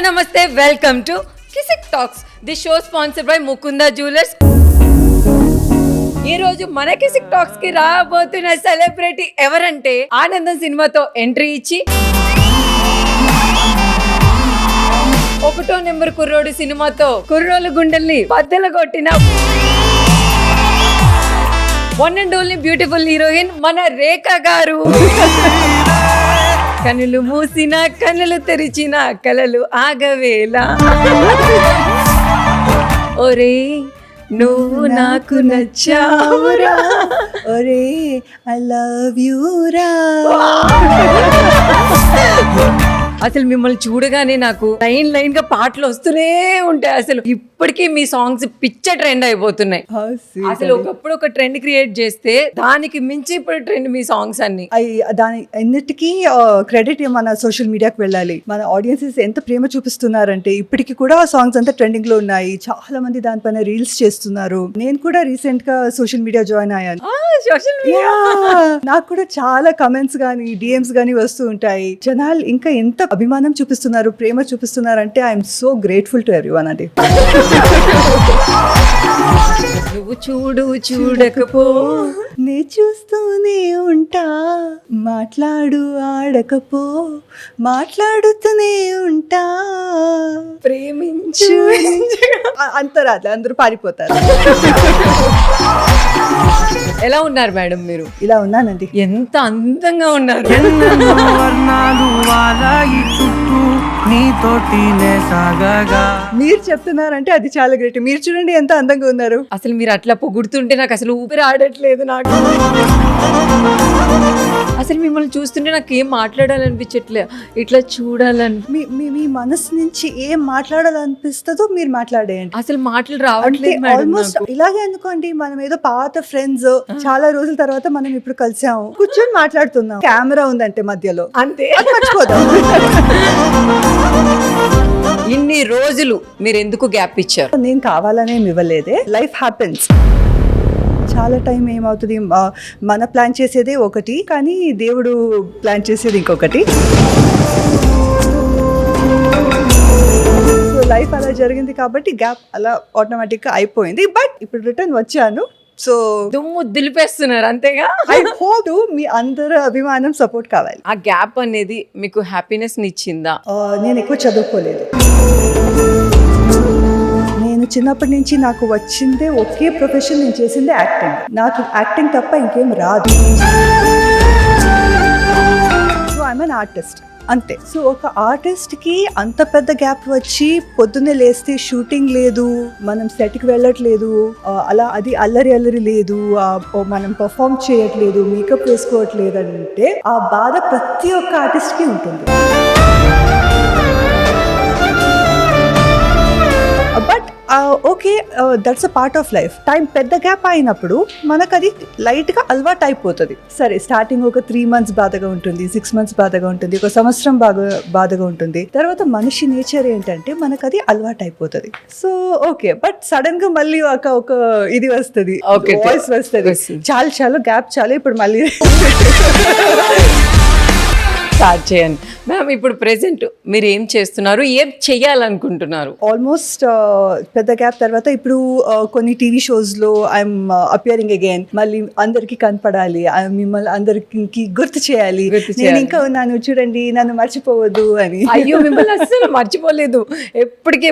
నమస్తే, welcome to Kissik talks. The show sponsored by Mukunda jewellers. ఈ రోజు మన కిసిక్ టాక్స్ కి రాబోతున్న సెలబ్రిటీ ఎవరంటే ఆనందం సినిమాతో ఎంట్రీ ఇచ్చి 1వ నెంబర్ కుర్రోడు సినిమాతో కుర్రోళ్ళ గుండెల్ని బద్దలు కొట్టిన one and only beautiful heroine మన రేఖ గారు. కనులు మూసిన కనులు తెరిచిన కలలు ఆగవేలా, ఒరే నువ్వు నాకు నచ్చావురా, ఒరే ఐ లవ్ యూ రా. అసలు మిమ్మల్ని చూడగానే నాకు లైన్ గా పాటలు వస్తూనే ఉంటాయి. అసలు ఇప్పటికీ మీ సాంగ్స్ పిచ్చ ట్రెండ్ అయిపోతున్నాయి. అసలు ఒకప్పుడు ఒక ట్రెండ్ క్రియేట్ చేస్తే దానికి మించి ఇప్పుడు ట్రెండ్ మీ సాంగ్స్ అన్ని. దాని అన్నిటికీ క్రెడిట్ మన సోషల్ మీడియాకి వెళ్ళాలి. మన ఆడియన్సెస్ ఎంత ప్రేమ చూపిస్తున్నారంటే ఇప్పటికి కూడా సాంగ్స్ అంతా ట్రెండింగ్ లో ఉన్నాయి. చాలా మంది దానిపైన రీల్స్ చేస్తున్నారు. నేను కూడా రీసెంట్ గా సోషల్ మీడియా జాయిన్ అయ్యాను. సోషల్ మీడియా నాకు కూడా చాలా కమెంట్స్ గానీ డిఎమ్స్ గానీ వస్తూ ఉంటాయి. జనాలు ఇంకా ఎంత అభిమానం చూపిస్తున్నారు, ప్రేమ చూపిస్తున్నారు అంటే I'm so grateful to everyone అండి. నువ్వు చూడు చూడకపో నే చూస్తూనే ఉంటా, మాట్లాడు ఆడకపో మాట్లాడుతూనే ఉంటా, ప్రేమించు అంటారు. అట్లా అందరూ పారిపోతారు. ఎలా ఉన్నారు మేడం మీరు? ఇలా ఉన్నానండి. ఎంత అందంగా ఉన్నారు. మీరు చెప్తున్నారంటే అది చాలా గ్రేట్. మీరు చూడండి ఎంత అందంగా ఉన్నారు. అసలు మీరు అట్లా పొగుడుతుంటే నాకు అసలు ఊపిరి ఆడట్లేదు. నాకు అసలు మిమ్మల్ని చూస్తుంటే నాకు ఏం మాట్లాడాలనిపించట్లే, ఇట్లా చూడాలని. మీ మనసు నుంచి ఏం మాట్లాడాలనిపిస్తుందో మీరు మాట్లాడేయండి. అసలు మాటలు రావట్లేదు. ఆల్మోస్ట్ ఇలాగే అనుకోండి, మనం ఏదో పాత ఫ్రెండ్స్ చాలా రోజుల తర్వాత మనం ఇప్పుడు కలిసాము, కూర్చొని మాట్లాడుతున్నాం. కెమెరా ఉందంటే మధ్యలో అంతే, మర్చిపోదాం. ఇన్ని రోజులు మీరు ఎందుకు గ్యాప్ ఇచ్చారు? నేను కావాలనే ఇవ్వలేదే, లైఫ్ హ్యాపెన్స్. చాలా టైం ఏమవుతుంది, మన ప్లాన్ చేసేదే ఒకటి కానీ దేవుడు ప్లాన్ చేసేది ఇంకొకటి. సో లైఫ్ అలా జరిగింది కాబట్టి గ్యాప్ అలా ఆటోమేటిక్గా అయిపోయింది. బట్ ఇప్పుడు రిటర్న్ వచ్చాను. సో దుమ్ము దులిపేస్తున్నారు అంతేగా. ఐ హోప్ మీ అందరూ అభిమానం సపోర్ట్ కావాలి. ఆ గ్యాప్ అనేది మీకు హ్యాపీనెస్ ని ఇచ్చిందా? నేను ఎక్కువ చదువుకోలేదు. నేను చిన్నప్పటి నుంచి నాకు వచ్చిందే ఒకే ప్రొఫెషన్, నేను చేసిందే యాక్టింగ్. నాకు యాక్టింగ్ తప్ప ఇంకేం రాదు. సో ఐఎమ్ అన్ ఆర్టిస్ట్ అంతే. సో ఒక ఆర్టిస్ట్కి అంత పెద్ద గ్యాప్ వచ్చి పొద్దున్నే లేస్తే షూటింగ్ లేదు, మనం సెట్కి వెళ్ళట్లేదు, అలా అది అల్లరి లేదు, మనం పర్ఫామ్ చేయట్లేదు, మేకప్ వేసుకోవట్లేదు అంటే ఆ బాధ ప్రతి ఒక్క ఆర్టిస్ట్కి ఉంటుంది. But okay, that's a part of life. Time పెద్ద గ్యాప్ అయినప్పుడు మనకు అది లైట్గా అలవాటు అయిపోతుంది. సరే, స్టార్టింగ్ ఒక 3 months బాధగా ఉంటుంది, 6 months బాధగా ఉంటుంది, ఒక సంవత్సరం బాధగా ఉంటుంది. తర్వాత మనిషి నేచర్ ఏంటంటే మనకు అది అలవాటు అయిపోతుంది. సో ఓకే, బట్ సడన్ గా మళ్ళీ ఒక ఇది వస్తుంది, వాయిస్ వస్తుంది, చాలా గ్యాప్ చాలా, ఇప్పుడు మళ్ళీ స్టార్ట్ చేయండి. మ్యామ్, ఇప్పుడు ప్రెసెంట్ మీరు ఏం చేస్తున్నారు, ఏం చెయ్యాలనుకుంటున్నారు? ఆల్మోస్ట్ పెద్ద గ్యాప్ తర్వాత ఇప్పుడు కొన్ని టీవీ షోస్లో ఐఎమ్ అపియరింగ్ అగైన్. మళ్ళీ అందరికి కనపడాలి, మిమ్మల్ని అందరికి గుర్తు చేయాలి, నేను ఇంకా ఉన్నాను చూడండి, నన్ను మర్చిపోవద్దు అని. అయ్యో, మిమ్మల్ని అస్సలు మర్చిపోలేదు.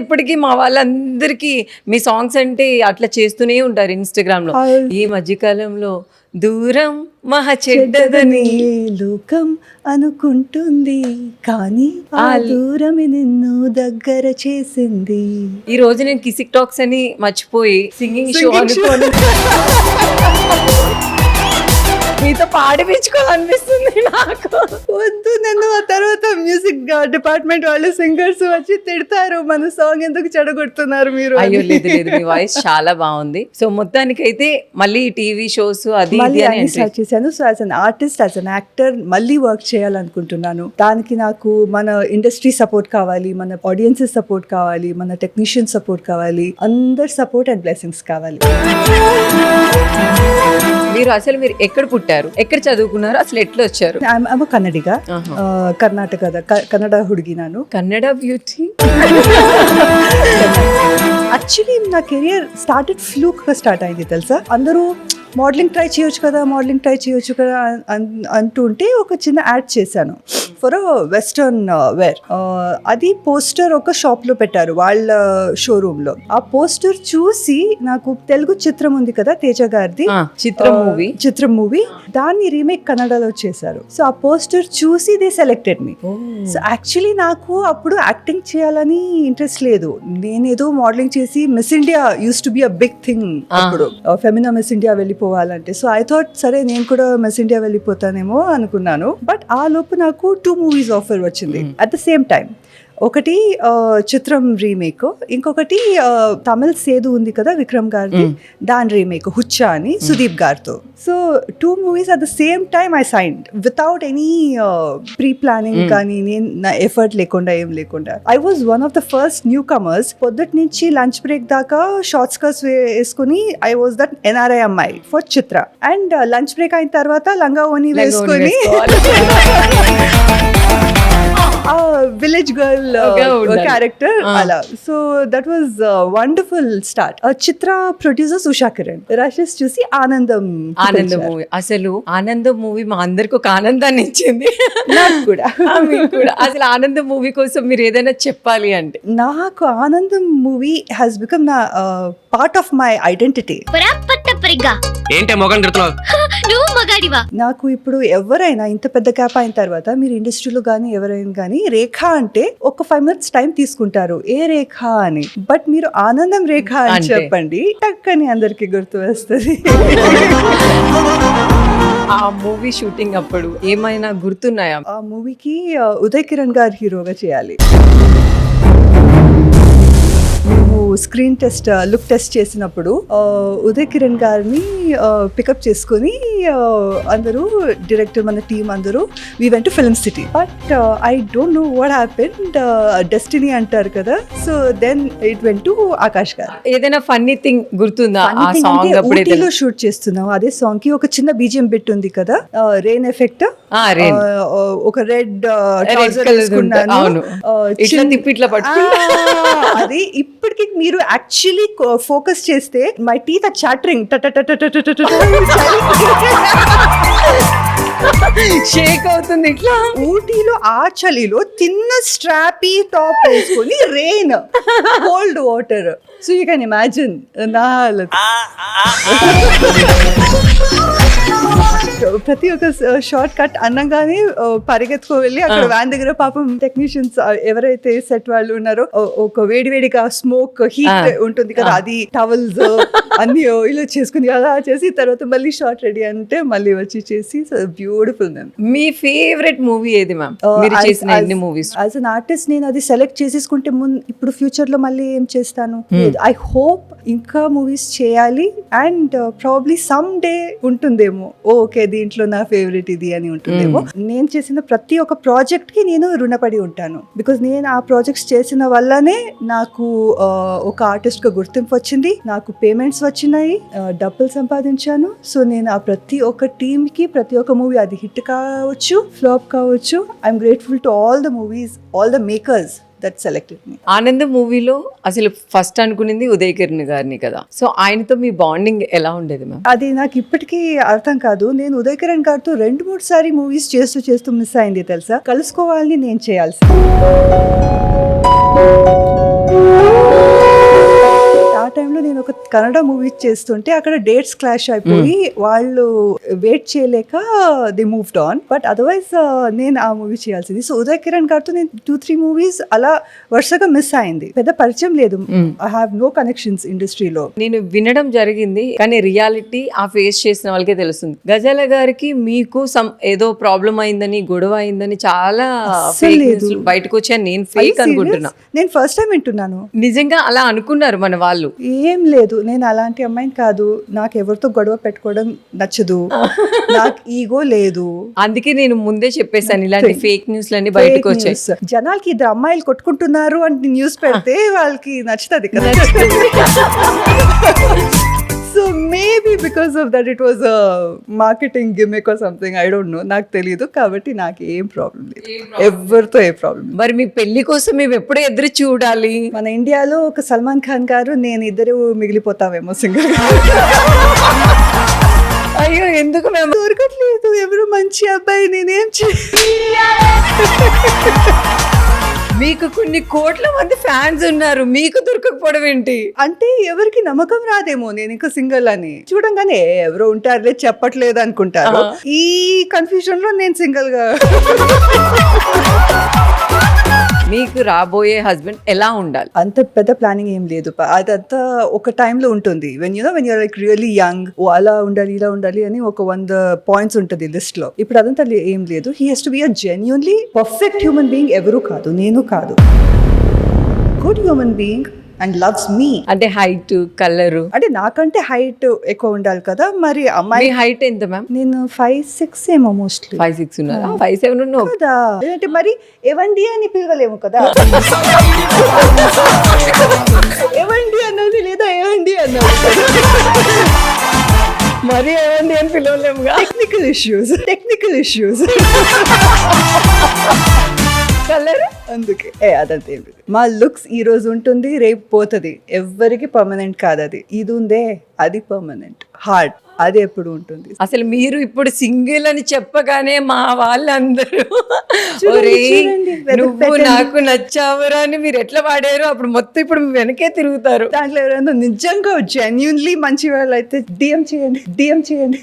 ఎప్పటికీ మా వాళ్ళందరికీ మీ సాంగ్స్ అంటే అట్లా చేస్తూనే ఉంటారు ఇన్స్టాగ్రామ్ లో. ఈ మధ్యకాలంలో దూరం మహా చెడ్డదని లోకం అనుకుంటుంది, కానీ ఆ దూరమే నిన్ను దగ్గర చేసింది. ఈ రోజు నేను కిసిక్ టాక్స్ అని మర్చిపోయి సింగింగ్ షో అనుకోని మీతో పాడిపించుకోవాలనిపిస్తుంది నాకు. వద్దు, నన్ను ఆ తర్వాత మ్యూజిక్ డిపార్ట్మెంట్ వాళ్ళు సింగర్స్ వచ్చి తిడతారు, మన సాంగ్ ఎందుకు చెడగొడుతున్నారు మీరు. అయ్యో లేదు, మీ వాయిస్ చాలా బాగుంది. సో మొత్తానికైతే మళ్ళీ టీవీ షోస్ అది స్టార్ట్ చేశాను. So as an artist, as an actor మళ్ళీ వర్క్ చేయాలనుకుంటున్నాను. దానికి నాకు మన ఇండస్ట్రీ సపోర్ట్ కావాలి, మన ఆడియన్సెస్ సపోర్ట్ కావాలి, మన టెక్నీషియన్ సపోర్ట్ కావాలి, అందరి సపోర్ట్ అండ్ బ్లెస్సింగ్స్ కావాలి. మీరు ఎక్కడ పుట్టారు, ఎక్కడ చదువుకున్నారు, అసలు ఎట్లా వచ్చారు? I'm a కన్నడిగా, కర్ణాటకದ కన్నಡ ಹುಡುಗಿ ನಾನು. కన్నడ బ్యూటీ. యాక్చువల్లీ నా కెరియర్ ఫ్లూక్ గా స్టార్ట్ అయింది తెలుసా. అందరూ మోడలింగ్ ట్రై చేయొచ్చు కదా అంటూ ఉంటే ఒక చిన్న యాడ్ చేశాను ఫర్ వెస్టర్న్ వేర్. అది పోస్టర్ ఒక షాప్ లో పెట్టారు వాళ్ళ షోరూమ్ లో. ఆ పోస్టర్ చూసి నాకు తెలుగు చిత్రం ఉంది కదా తేజ గారిది, చిత్రం మూవీ, దాన్ని రీమేక్ కన్నడలో చేశారు. సో ఆ పోస్టర్ చూసి they selected me. So actually నాకు అప్పుడు యాక్టింగ్ చేయాలని ఇంట్రెస్ట్ లేదు. నేనేదో మోడలింగ్ చేసి Miss India used to be a big thing అప్పుడు, ఫెమినా మిస్ ఇండియా వెళ్ళిపోవాలంటే. సో ఐ థాట్ సరే నేను కూడా మిస్ ఇండియా వెళ్ళిపోతానేమో అనుకున్నాను. బట్ ఆ లోపు నాకు 2 మూవీస్ ఆఫర్ వచ్చింది అట్ ద సేమ్ టైం. ఒకటి చిత్రం రీమేక్, ఇంకొకటి తమిళ్ సేదు ఉంది కదా విక్రమ్ గారిది, దాని రీమేక్ హుచ్చా అని సుదీప్ గారితో. So 2 movies at the same time I signed without any pre planning కానీ, నేను నా ఎఫర్ట్ లేకుండా ఏం లేకుండా. I was one of the first new comers. పొద్దుటి నుంచి లంచ్ బ్రేక్ దాకా షార్ట్ స్కర్ట్స్ వేసుకుని ఐ వాజ్ దట్ ఎన్ఆర్ఐ అమ్మాయి for Chitra. And lunch break అయిన తర్వాత లంగా ఓని వేసుకొని విలేజ్ గర్ల్ క్యారెక్టర్ అలా. So that was wonderful start. Chitra producers Usha Kiran, rashes చూసి ఆనందం మూవీ. అసలు ఆనందం మూవీ మా అందరికి ఒక ఆనందాన్ని ఇచ్చింది, నాకు కూడా. అసలు ఆనందం మూవీ కోసం మీరు ఏదైనా చెప్పాలి అంటే? నాకు ఆనందం మూవీ హ్యాస్ బికమ్ నా పార్ట్ ఆఫ్ మై ఐడెంటిటీ. నాకు ఇప్పుడు ఎవరైనా ఇంత పెద్ద క్యాప్ అయిన తర్వాత మీరు ఇండస్ట్రీలో కానీ ఎవరైనా కానీ రేఖ అంటే ఒక 5 minutes టైం తీసుకుంటారు, ఏ రేఖ అని. బట్ మీరు ఆనందం రేఖ అని చెప్పండి, టక్కని అందరికి గుర్తు వస్తుంది. ఆ మూవీ షూటింగ్ అప్పుడు ఏమైనా గుర్తున్నాయా? ఆ మూవీకి ఉదయ్ కిరణ్ గారు హీరోగా చేయాలి. మేము స్క్రీన్ టెస్ట్, లుక్ టెస్ట్ చేసినప్పుడు ఉదయ్ కిరణ్ గారిని పికప్ చేసుకుని అందరూ డైరెక్టర్, మన టీం అందరూ we went to Film City. But I don't know what happened, destiny అంటారు కదా. So then it went to Akash garu. ఏదైనా ఫన్నీ థింగ్ గుర్తుందా? ఆ సాంగ్ ఊటీలో షూట్ చేస్తున్నాం, అదే సాంగ్ కి ఒక చిన్న బీజిఎం బిట్ ఉంది కదా, రెయిన్ ఎఫెక్ట్. ఒక రెడ్ ట్రౌజర్ వేసుకున్నాను, అది ఇప్పటికి మీరు యాక్చువల్లీ ఫోకస్ చేస్తే my teeth are chattering, shake అవుతుంది ఇట్లా. ఊటీలో ఆ చలిలో తిన్న స్ట్రాపీ టాప్ వేసుకొని rain, cold water. So you can imagine నా ప్రతి ఒక్క షార్ట్ కట్ అన్నగానే పరిగెత్తుకు వెళ్ళి అక్కడ వ్యాన్ దగ్గర పాపం టెక్నీషియన్స్ ఎవరైతే సెట్ వాళ్ళు ఉన్నారో ఒక వేడివేడిగా స్మోక్ హీట్ ఉంటుంది కదా, అది టవల్స్ అన్ని ఇలా చేసుకుని అలా చేసి తర్వాత మళ్ళీ షార్ట్ రెడీ అంటే మళ్ళీ వచ్చి చేసి బ్యూటిఫుల్. మ్యామ్ మీ ఫేవరెట్ మూవీ ఏది మ్యామ్? మీరు చేసిన ఎన్ని మూవీస్? యాజ్ అన్ ఆర్టిస్ట్ నేను అది సెలెక్ట్ చేసేసుకుంటే ఇప్పుడు ఫ్యూచర్ లో మళ్ళీ ఏం చేస్తాను. ఐ హోప్ ఇంకా మూవీస్ చేయాలి అండ్ ప్రాబ్లీ సమ్ డే ఉంటుందేమో ఓకే దీంట్లో నా ఫేవరెట్ ఇది అని ఉంటుందేమో. నేను చేసిన ప్రతి ఒక్క ప్రాజెక్ట్ కి నేను రుణపడి ఉంటాను. బికాస్ నేను ఆ ప్రాజెక్ట్స్ చేసిన వల్లనే నాకు ఒక ఆర్టిస్ట్ గా గుర్తింపు వచ్చింది, నాకు పేమెంట్స్ వచ్చినాయి, డబ్బులు సంపాదించాను. సో నేను ఆ ప్రతి ఒక్క టీమ్ కి ప్రతి ఒక్క మూవీ అది హిట్ కావచ్చు, ఫ్లాప్ కావచ్చు, I'm grateful to all the movies, all the makers that selected me. Anand మూవీలో అసలు ఫస్ట్ అనుకునింది ఉదయ్ కిరణ్ గారిని కదా. సో ఆయనతో మీ బాండింగ్ ఎలా ఉండేది మ్యామ్? అది నాకు ఇప్పటికీ అర్థం కాదు. నేను ఉదయ్ కిరణ్ గారితో 2-3 సారి మూవీస్ చేస్తూ మిస్ అయింది తెలుసా. కలుసుకోవాలని నేను చేయాల్సి. ఆ టైంలో నేను ఒక కన్నడ మూవీ చేస్తుంటే అక్కడ డేట్స్ క్లాష్ అయిపోయి వాళ్ళు వెయిట్ చేయలేక the moved on. But otherwise నేను ఆ మూవీ చేయాల్సింది. సో ఉదయ్ కిరణ్ గారితో నేను 2-3 మూవీస్ అలా వరుసగా మిస్ అయింది. పెద్ద పరిచయం లేదు, ఐ హావ్ నో కనెక్షన్స్ ఇండస్ట్రీలో. నేను వినడం జరిగింది కానీ రియాలిటీ ఆ ఫేస్ చేసిన వాళ్ళకే తెలుస్తుంది. గజాల గారికి మీకు ఏదో ప్రాబ్లం అయిందని, గొడవ అయిందని చాలా బయటకు వచ్చాను నేను ఫేక్ అనుకుంటున్నా. నేను ఫస్ట్ టైం వింటున్నాను. నిజంగా అలా అనుకున్నారు మన వాళ్ళు? ఏం లేదు, నేను అలాంటి అమ్మాయిని కాదు. నాకు ఎవరితో గొడవ పెట్టుకోవడం నచ్చదు, నాకు ఈగో లేదు. అందుకే నేను ముందే చెప్పేసాను ఇలాంటి ఫేక్ న్యూస్ లన్నీ బయటకు వచ్చాయి. జనాలకి 2 అమ్మాయిలు కొట్టుకుంటున్నారు అంటే న్యూస్ పెడితే వాళ్ళకి నచ్చుతుంది కదా. So maybe because of that it was marketing gimmick or something, I don't no, నాకు తెలియదు. కాబట్టి నాకు ఏం ప్రాబ్లం లేదు, ఎవరితో ఏ ప్రాబ్లం లేదు. మరి మీ పెళ్లి కోసం మేము ఎప్పుడు ఎదురు చూడాలి? మన ఇండియాలో ఒక సల్మాన్ ఖాన్ గారు, నేను ఇద్దరు మిగిలిపోతామేమో సింగర్. అయ్యో ఎందుకు మేము దొరకట్లేదు ఎవరు మంచి అబ్బాయి, నేనేం మీకు కొన్ని కోట్ల మంది ఫ్యాన్స్ ఉన్నారు, మీకు దొరకకపోవడం ఏంటి? అంటే ఎవరికి నమ్మకం రాదేమో నేను ఇంకా సింగిల్ అని. చూడంగానే ఎవరో ఉంటారులే చెప్పట్లేదు అనుకుంటారు. ఈ కన్ఫ్యూజన్ లో నేను సింగిల్ గా. మీకు రాబోయే హస్బెండ్ ఎలా ఉండాలి? అంత పెద్ద ప్లానింగ్ ఏం లేదు, అదంతా ఒక టైంలో ఉంటుంది. When you're like really young, ఓ అలా ఉండాలి ఇలా ఉండాలి అని ఒక 100 పాయింట్స్ ఉంటుంది లిస్ట్ లో. ఇప్పుడు అదంతా ఏం లేదు. He has to be a genuinely perfect human being. ఎవరు కాదు, నేను కాదు, good human being and loves me. అంటే హైట్, కలర్? అంటే నాకంటే హైట్ ఎక్కువ ఉండాలి కదా, మరి అమ్మాయి హైట్ ఎంత మ్యామ్? నేను 5'6" ఏమో మోస్ట్లీ. 5'6" ఉన్నారా? 5'7" ఉన్నావు కదా. అంటే మరి ఎవండి అని పిలవలేము కదా. ఎవండి అన్నది లేదా ఎవండి అన్నది, మరి ఏమండి అని పిలవలేముగా. Technical issues. కలర్ అందుకే అదంతా ఏం లేదు. మా లుక్స్ ఈ రోజు ఉంటుంది, రేపు పోతుంది. ఎవ్వరికి పర్మనెంట్ కాదు. అది ఇది ఉందే, అది పర్మనెంట్. హార్ట్ అది ఎప్పుడు ఉంటుంది. అసలు మీరు ఇప్పుడు సింగిల్ అని చెప్పగానే మా వాళ్ళందరూ చూడండి, నువ్వు నాకు నచ్చావురా అని మీరు ఎట్లా పాడారు, అప్పుడు మొత్తం ఇప్పుడు వెనకే తిరుగుతారు. దాంట్లో ఎవరైనా నిజంగా జెన్యూన్లీ మంచి వాళ్ళు అయితే డిఎం చేయండి.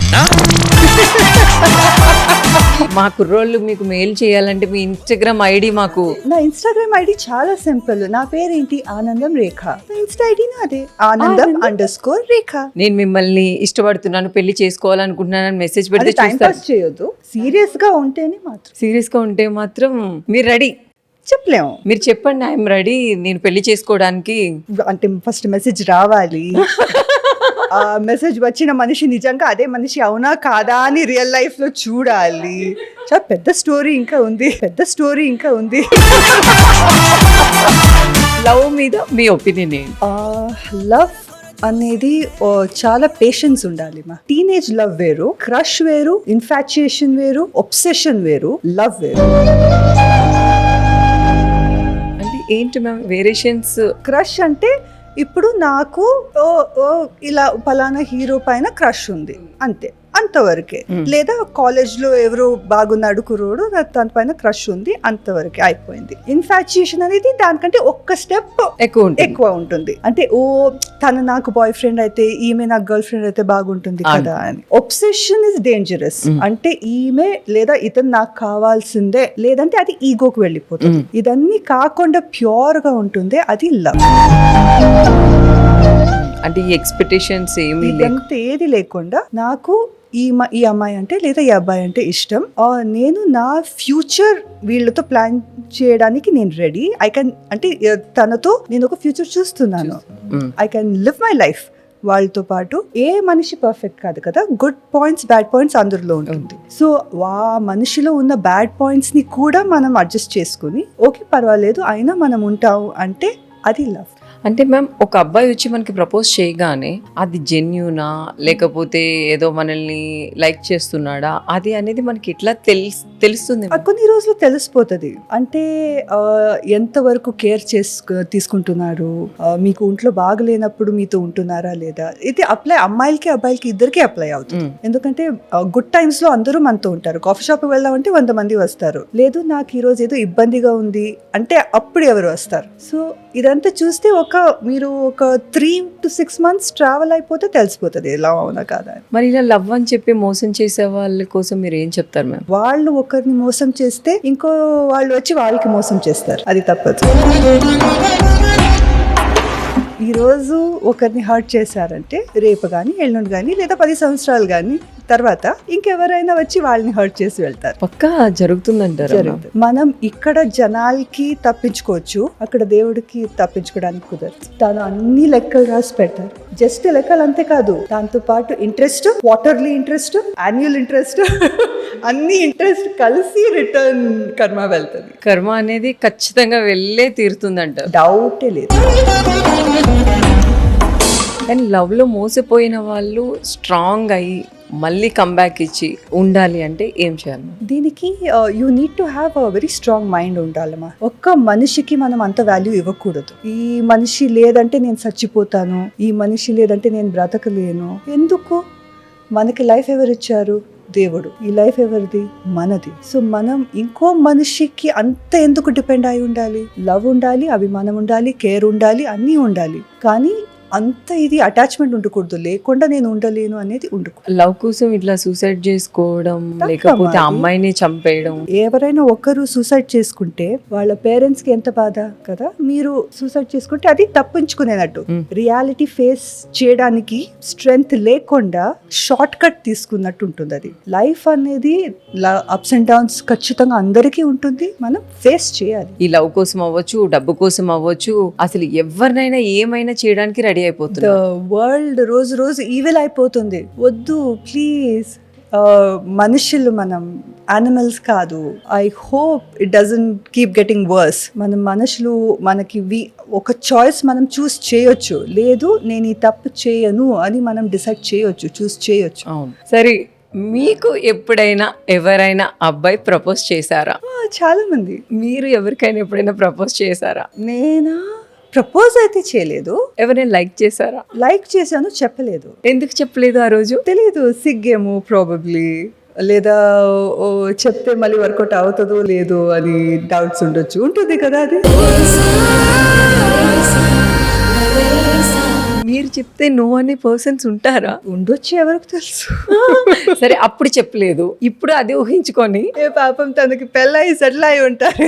మా కుర్రోళ్ళు మీకు మెయిల్ చేయాలంటే మీ ఇన్స్టాగ్రామ్ ఐడి మాకు. నా ఇన్స్టాగ్రామ్ ఐడి చాలా సింపుల్. నా పేరేంటి? ఆనందం రేఖ. ఇన్స్టా ఐడి నాదే, ఆనందం_రేఖ. నేను మిమ్మల్ని ఇష్టపడుతున్నాను, పెళ్లి చేసుకోవాలనుకుంటున్నాను మెసేజ్ పెడితే టైం పాస్ చేయొద్దు. సీరియస్ గా ఉంటేనే మాత్రం. సీరియస్ గా ఉంటే మాత్రం మీరు రెడీ చెప్పలేము. మీరు చెప్పండి, ఐఎమ్ రెడీ నేను పెళ్లి చేసుకోవడానికి. అంటే ఫస్ట్ మెసేజ్ రావాలి. ఆ మెసేజ్ వచ్చిన మనిషి నిజంగా అదే మనిషి అవునా కాదా అని రియల్ లైఫ్ లో చూడాలి. చాలా పెద్ద స్టోరీ ఇంకా ఉంది. లవ్ మీద మీ ఒపీనియన్ ఏంటి? లవ్ అనేది చాలా పేషెన్స్ ఉండాలి. మా టీనేజ్ లవ్ వేరు, క్రష్ వేరు, ఇన్ఫాచ్యుయేషన్ వేరు, ఒబ్సెషన్ వేరు, లవ్ వేరు. అంటే ఏంటి మ్యామ్ వేరియేషన్స్? క్రష్ అంటే ఇప్పుడు నాకు ఇలా పలానా హీరో పైన క్రష్ ఉంది అంతే, అంతవరకే. లేదా కాలేజ్ లో ఎవరో బాగున్నాడు కుర్రోడు, తన పైన క్రష్ ఉంది, అంతవరకే అయిపోయింది. ఇన్ఫాచ్యుయేషన్ అనేది దానికంటే ఒక్క స్టెప్ ఎక్కువ ఉంటుంది. అంటే తను నాకు బాయ్ ఫ్రెండ్ అయితే, ఈమె నాకు గర్ల్ ఫ్రెండ్ అయితే బాగుంటుంది కదా అని. Obsession is dangerous. అంటే ఈమె లేదా ఇతను నాకు కావాల్సిందే, లేదంటే అది ఈగోకి వెళ్ళిపోతుంది. ఇదన్నీ కాకుండా ప్యూర్ గా ఉంటుంది, అది లవ్. అంటే ఈ ఎక్స్పెక్టేషన్స్ ఏది లేకుండా నాకు ఈ అమ్మాయి అంటే లేదా ఈ అబ్బాయి అంటే ఇష్టం, నేను నా ఫ్యూచర్ వీళ్ళతో ప్లాన్ చేయడానికి నేను రెడీ. ఐ కెన్, అంటే తనతో నేను ఒక ఫ్యూచర్ చూస్తున్నాను. I can live my life వాళ్ళతో పాటు. ఏ మనిషి పర్ఫెక్ట్ కాదు కదా, గుడ్ పాయింట్స్ బ్యాడ్ పాయింట్స్ అందరిలో ఉంటుంది. సో ఆ మనిషిలో ఉన్న బ్యాడ్ పాయింట్స్ ని కూడా మనం అడ్జస్ట్ చేసుకుని ఓకే పర్వాలేదు అయినా మనం ఉంటాము అంటే అది లవ్. అంటే మ్యామ్ ఒక అబ్బాయి వచ్చి మనకి ప్రపోజ్ చేయగానే అది జెన్యూనా లేకపోతే ఏదో మనల్ని లైక్ చేస్తున్నాడా అది అనేది మనకి ఎట్లా తెలుస్తుంది? కొన్ని రోజులు తెలిసిపోతుంది. అంటే ఎంతవరకు కేర్ తీసుకుంటున్నారు, మీకు ఒంట్లో బాగలేనప్పుడు మీతో ఉంటున్నారా లేదా. ఇది అమ్మాయిలకి అబ్బాయిలకి ఇద్దరికి అప్లై అవుతుంది. ఎందుకంటే గుడ్ టైమ్స్ లో అందరూ మనతో ఉంటారు. కాఫీ షాప్ కి వెళ్దామంటే 100 మంది వస్తారు. లేదు నాకు ఈ రోజు ఏదో ఇబ్బందిగా ఉంది అంటే అప్పుడు ఎవరు వస్తారు. సో ఇదంతా చూస్తే మీరు ఒక 3 to 6 months ట్రావెల్ అయిపోతే తెలిసిపోతుంది ఎలా అవునా కాదా. మరి ఇలా లవ్ అని చెప్పి మోసం చేసే వాళ్ళ కోసం మీరు ఏం చెప్తారు మ్యామ్? వాళ్ళు ఒకరిని మోసం చేస్తే ఇంకో వాళ్ళు వచ్చి వాళ్ళకి మోసం చేస్తారు, అది తప్పదు. ఈరోజు ఒకరిని హర్ట్ చేశారంటే రేపు కానీ ఎల్లుండి కానీ లేదా 10 సంవత్సరాలు కానీ తర్వాత ఇంకెవరైనా వచ్చి వాళ్ళని హర్ట్ చేసి వెళ్తారు. పక్కా జరుగుతుందంటారు. మనం ఇక్కడ జనాలకి తప్పించుకోవచ్చు, అక్కడ దేవుడికి తప్పించుకోవడానికి కుదరదు. తను అన్ని లెక్కలు రాసి పెడతారు. జస్ట్ లెక్కలు అంతే కాదు, దాంతో పాటు interest, quarterly interest, annual interest, అన్ని ఇంట్రెస్ట్ కలిసి రిటర్న్ కర్మ వెళ్తుంది. కర్మ అనేది ఖచ్చితంగా వెళ్ళే తీరుతుందంట, డౌటే లేదు. కానీ లవ్ లో మోసపోయిన వాళ్ళు స్ట్రాంగ్ అయ్యి మళ్ళీ కంబ్యాక్ ఇచ్చి ఉండాలి అంటే ఏం చేయాలి? దీనికి you need to have a very strong mind ఉండాలమ్మా. ఒక్క మనిషికి మనం అంత వాల్యూ ఇవ్వకూడదు. ఈ మనిషి లేదంటే నేను చచ్చిపోతాను, ఈ మనిషి లేదంటే నేను బ్రతకలేను. ఎందుకు? మనకి లైఫ్ ఎవరిచ్చారు? దేవుడు. ఈ లైఫ్ ఎవరిది? మనది. సో మనం ఇంకో మనిషికి అంత ఎందుకు డిపెండ్ అయి ఉండాలి? లవ్ ఉండాలి, అభిమానం ఉండాలి, కేర్ ఉండాలి, అన్నీ ఉండాలి. కానీ అంత ఇది అటాచ్మెంట్ ఉండకూడదు. లేకుండా నేను ఉండలేను అనేది ఉండకూడదు. లవ్ కోసం ఇట్లా సూసైడ్ చేసుకోవడం, లేకపోతే అది. అమ్మాయిని చంపేయడం. ఎవరైనా ఒక్కరు సూసైడ్ చేసుకుంటే వాళ్ళ పేరెంట్స్ కి ఎంత బాధ కదా. మీరు సూసైడ్ చేసుకుంటే అది తప్పించుకునేనట్టు. రియాలిటీ ఫేస్ చేయడానికి స్ట్రెంగ్త్ లేకుండా షార్ట్ కట్ తీసుకున్నట్టు ఉంటుంది. అది లైఫ్ అనేది అప్స్ అండ్ డౌన్స్ ఖచ్చితంగా అందరికీ ఉంటుంది. మనం ఫేస్ చేయాలి. ఈ లవ్ కోసం అవ్వచ్చు, డబ్బు కోసం అవ్వచ్చు, అసలు ఎవరినైనా ఏమైనా చేయడానికి రెడీ అయిపోతుంది. ద వరల్డ్ రోజు రోజు ఈవిల్ అయిపోతుంది. వద్దు ప్లీజ్. మనుషులు మనం యానిమల్స్ కాదు. I hope it doesn't keep getting worse. మనం మనుషులు మనకి ఒక చాయిస్ మనం చూస్ చేయొచ్చు. లేదు నేను ఈ తప్పు చేయను అని మనం డిసైడ్ చేయొచ్చు, చూస్ చేయొచ్చు. అవును. సరే, మీకు ఎప్పుడైనా ఎవరైనా అబ్బాయి ప్రపోజ్ చేశారా? చాలా మంది. మీరు ఎవరికైనా ఎప్పుడైనా ప్రపోజ్ చేశారా? నేనా ప్రపోజ్ అయితే చేయలేదు. ఎవరైనా లైక్ చేశారా? లైక్ చేశాను, చెప్పలేదు. ఎందుకు చెప్పలేదు ఆ రోజు? తెలీదు, సిగ్గేమో ప్రాబబ్లీ. లేదా చెప్తే మళ్ళీ వర్కౌట్ అవుతుందో లేదో అని డౌట్స్ ఉండొచ్చు. ఉంటుంది కదా అది. మీరు చెప్తే నో అనే పర్సన్స్ ఉంటారా? ఉండొచ్చు, ఎవరికి తెలుసు. సరే, అప్పుడు చెప్పలేదు, ఇప్పుడు అదే ఊహించుకొని ఏ పాపం తనకి పెళ్ళయి సెటిల్ అయి ఉంటారు.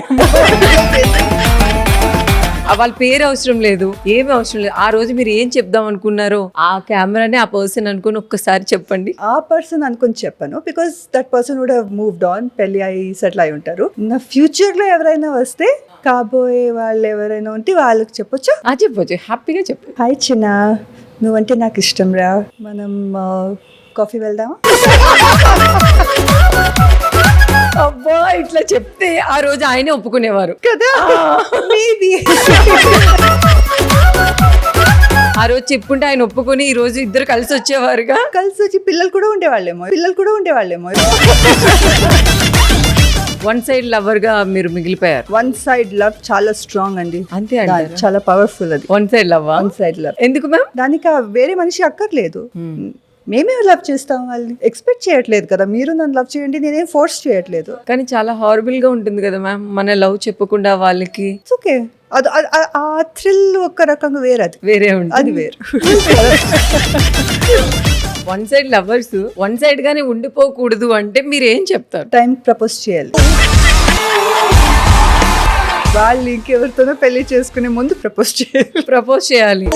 వాళ్ళ పేరు అవసరం లేదు, ఏమి అవసరం లేదు. ఆ రోజు మీరు ఏం చెప్దాం అనుకున్నారో ఆ కెమెరానే ఆ పర్సన్ అనుకుని ఒక్కసారి చెప్పండి. ఆ పర్సన్ అనుకుని చెప్పను, because that person would have moved on. పెళ్లి అయి సెటిల్ అయి ఉంటారు. నా ఫ్యూచర్ లో ఎవరైనా వస్తే, కాబోయే వాళ్ళు ఎవరైనా ఉంటే వాళ్ళకి చెప్పొచ్చు. చెప్పొచ్చు, హ్యాపీగా చెప్పు. హాయ్ చిన్న, నువ్వంటే నాకు ఇష్టం రా, మనం కాఫీ వెళ్దామా? అబ్బా, ఇట్లా చెప్తే ఆ రోజు ఆయనే ఒప్పుకునేవారు కదా. మేబీ ఆ రోజు చెప్పుంటే ఆయన ఒప్పుకొని ఈ రోజు ఇద్దరు కలిసి వచ్చేవారుగా. కలిసి వచ్చి పిల్లలు కూడా ఉండేవాళ్ళేమో. వన్ సైడ్ లవర్ గా మీరు మిగిలిపోయారు. వన్ సైడ్ లవ్ చాలా స్ట్రాంగ్ అండి. అంతే అంటారా? చాలా పవర్ఫుల్ అది. One side love. One side love ఎందుకు మ్యామ్? దానికి వేరే మనిషి అక్కర్లేదు. మేమే లవ్ చేస్తాం. వాళ్ళని ఎక్స్పెక్ట్ చేయట్లేదు కదా. మీరు నన్ను లవ్ చేయండి, నేనేం ఫోర్స్ చేయట్లేదు. కానీ చాలా హారబుల్ గా ఉంటుంది కదా మ్యామ్, మన లవ్ చెప్పకుండా వాళ్ళకి. ఓకే, అది ఆ థ్రిల్ ఒక రకంగా వేరే. అది వేరే ఉంటుంది, అది వేరు. One side lovers one side గానే ఉండిపోకూడదు అంటే మీరు ఏం చెప్తారు? టైం ప్రపోజ్ చేయాలి. వాళ్ళు ఇంకెవరితోనో పెళ్లి చేసుకునే ముందు ప్రపోజ్ చేయాలి.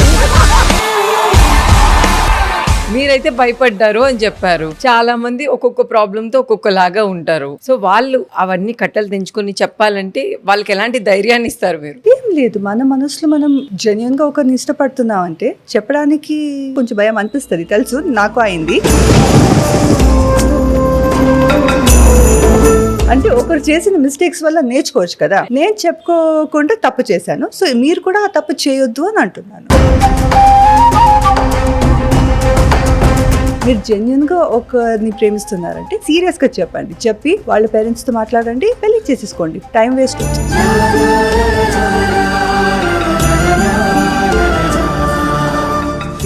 మీరైతే భయపడ్డారు అని చెప్పారు. చాలా మంది ఒక్కొక్క ప్రాబ్లమ్ తో ఒక్కొక్కలాగా ఉంటారు. సో వాళ్ళు అవన్నీ కట్టలు తెంచుకొని చెప్పాలంటే వాళ్ళకి ఎలాంటి ధైర్యాన్ని ఇస్తారు మీరు? ఏం లేదు, మన మనసులో మనం జెన్యున్ గా ఒకరిని ఇష్టపడుతున్నాం అంటే చెప్పడానికి కొంచెం భయం అనిపిస్తుంది. తెలుసు, నాకు అయింది. అంటే ఒకరు చేసిన మిస్టేక్స్ వల్ల నేర్చుకోవచ్చు కదా. నేను చెప్పుకోకుండా తప్పు చేశాను, సో మీరు కూడా ఆ తప్పు చేయొద్దు అని అంటున్నాను. మీరు జెన్యున్ గా ఒకరిని ప్రేమిస్తున్నారంటే సీరియస్ గా చెప్పండి. చెప్పి వాళ్ళ పేరెంట్స్ తో మాట్లాడండి, పెళ్లి చేసేసుకోండి. Time waste.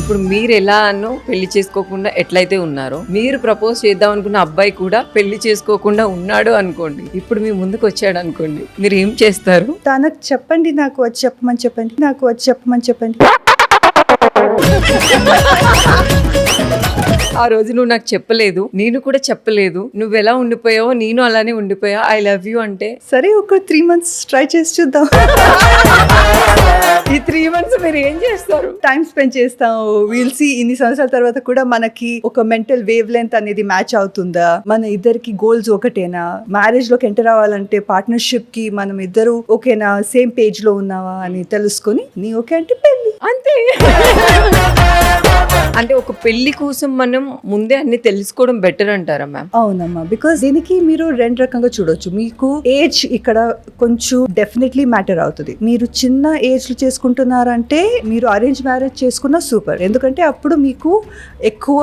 ఇప్పుడు మీరు ఎలా అన్నో పెళ్లి చేసుకోకుండా ఎట్లయితే ఉన్నారో, మీరు ప్రపోజ్ చేద్దాం అనుకున్న అబ్బాయి కూడా పెళ్లి చేసుకోకుండా ఉన్నాడు అనుకోండి, ఇప్పుడు మీ ముందుకు వచ్చాడు అనుకోండి, మీరు ఏం చేస్తారు? తనకు చెప్పండి, నాకు వచ్చి చెప్పమని చెప్పండి. ఆ రోజు నువ్వు నాకు చెప్పలేదు, నేను కూడా చెప్పలేదు, నువ్వు ఎలా ఉండిపోయావో నేను అలానే ఉండిపోయా, ఐ లవ్ యూ అంటే. సరే, ఒక 3 months ట్రై చేసి చూద్దాం. ఈ 3 months మీరు ఏం చేస్తారు? టైం స్పెండ్ చేస్తాం. వీల్ సీ ఇన్ని సంవత్సరాల తర్వాత కూడా మనకి ఒక మెంటల్ వేవ్ లెంత్ అనేది మ్యాచ్ అవుతుందా, మన ఇద్దరికి గోల్స్ ఒకటేనా, మ్యారేజ్ లోకి ఎంటర్ అవ్వాలంటే పార్ట్నర్షిప్ కి మనం ఇద్దరు ఓకేనా, సేమ్ పేజ్ లో ఉన్నావా అని తెలుసుకొని నీ ఓకే అంటే పెళ్లి. అంతే. అంటే ఒక పెళ్లి కోసం మనం ముందే అన్ని తెలుసుకోవడం బెటర్ అంటారా మ్యామ్? అవునమ్మా, బికాస్ దీనికి మీరు రెండు రకంగా చూడొచ్చు. మీకు ఏజ్ ఇక్కడ కొంచెం డెఫినెట్లీ మ్యాటర్ అవుతుంది. మీరు చిన్న ఏజ్ లో చేసుకుంటున్నారంటే మీరు అరేంజ్ మ్యారేజ్ చేసుకున్న సూపర్, ఎందుకంటే అప్పుడు మీకు ఎక్కువ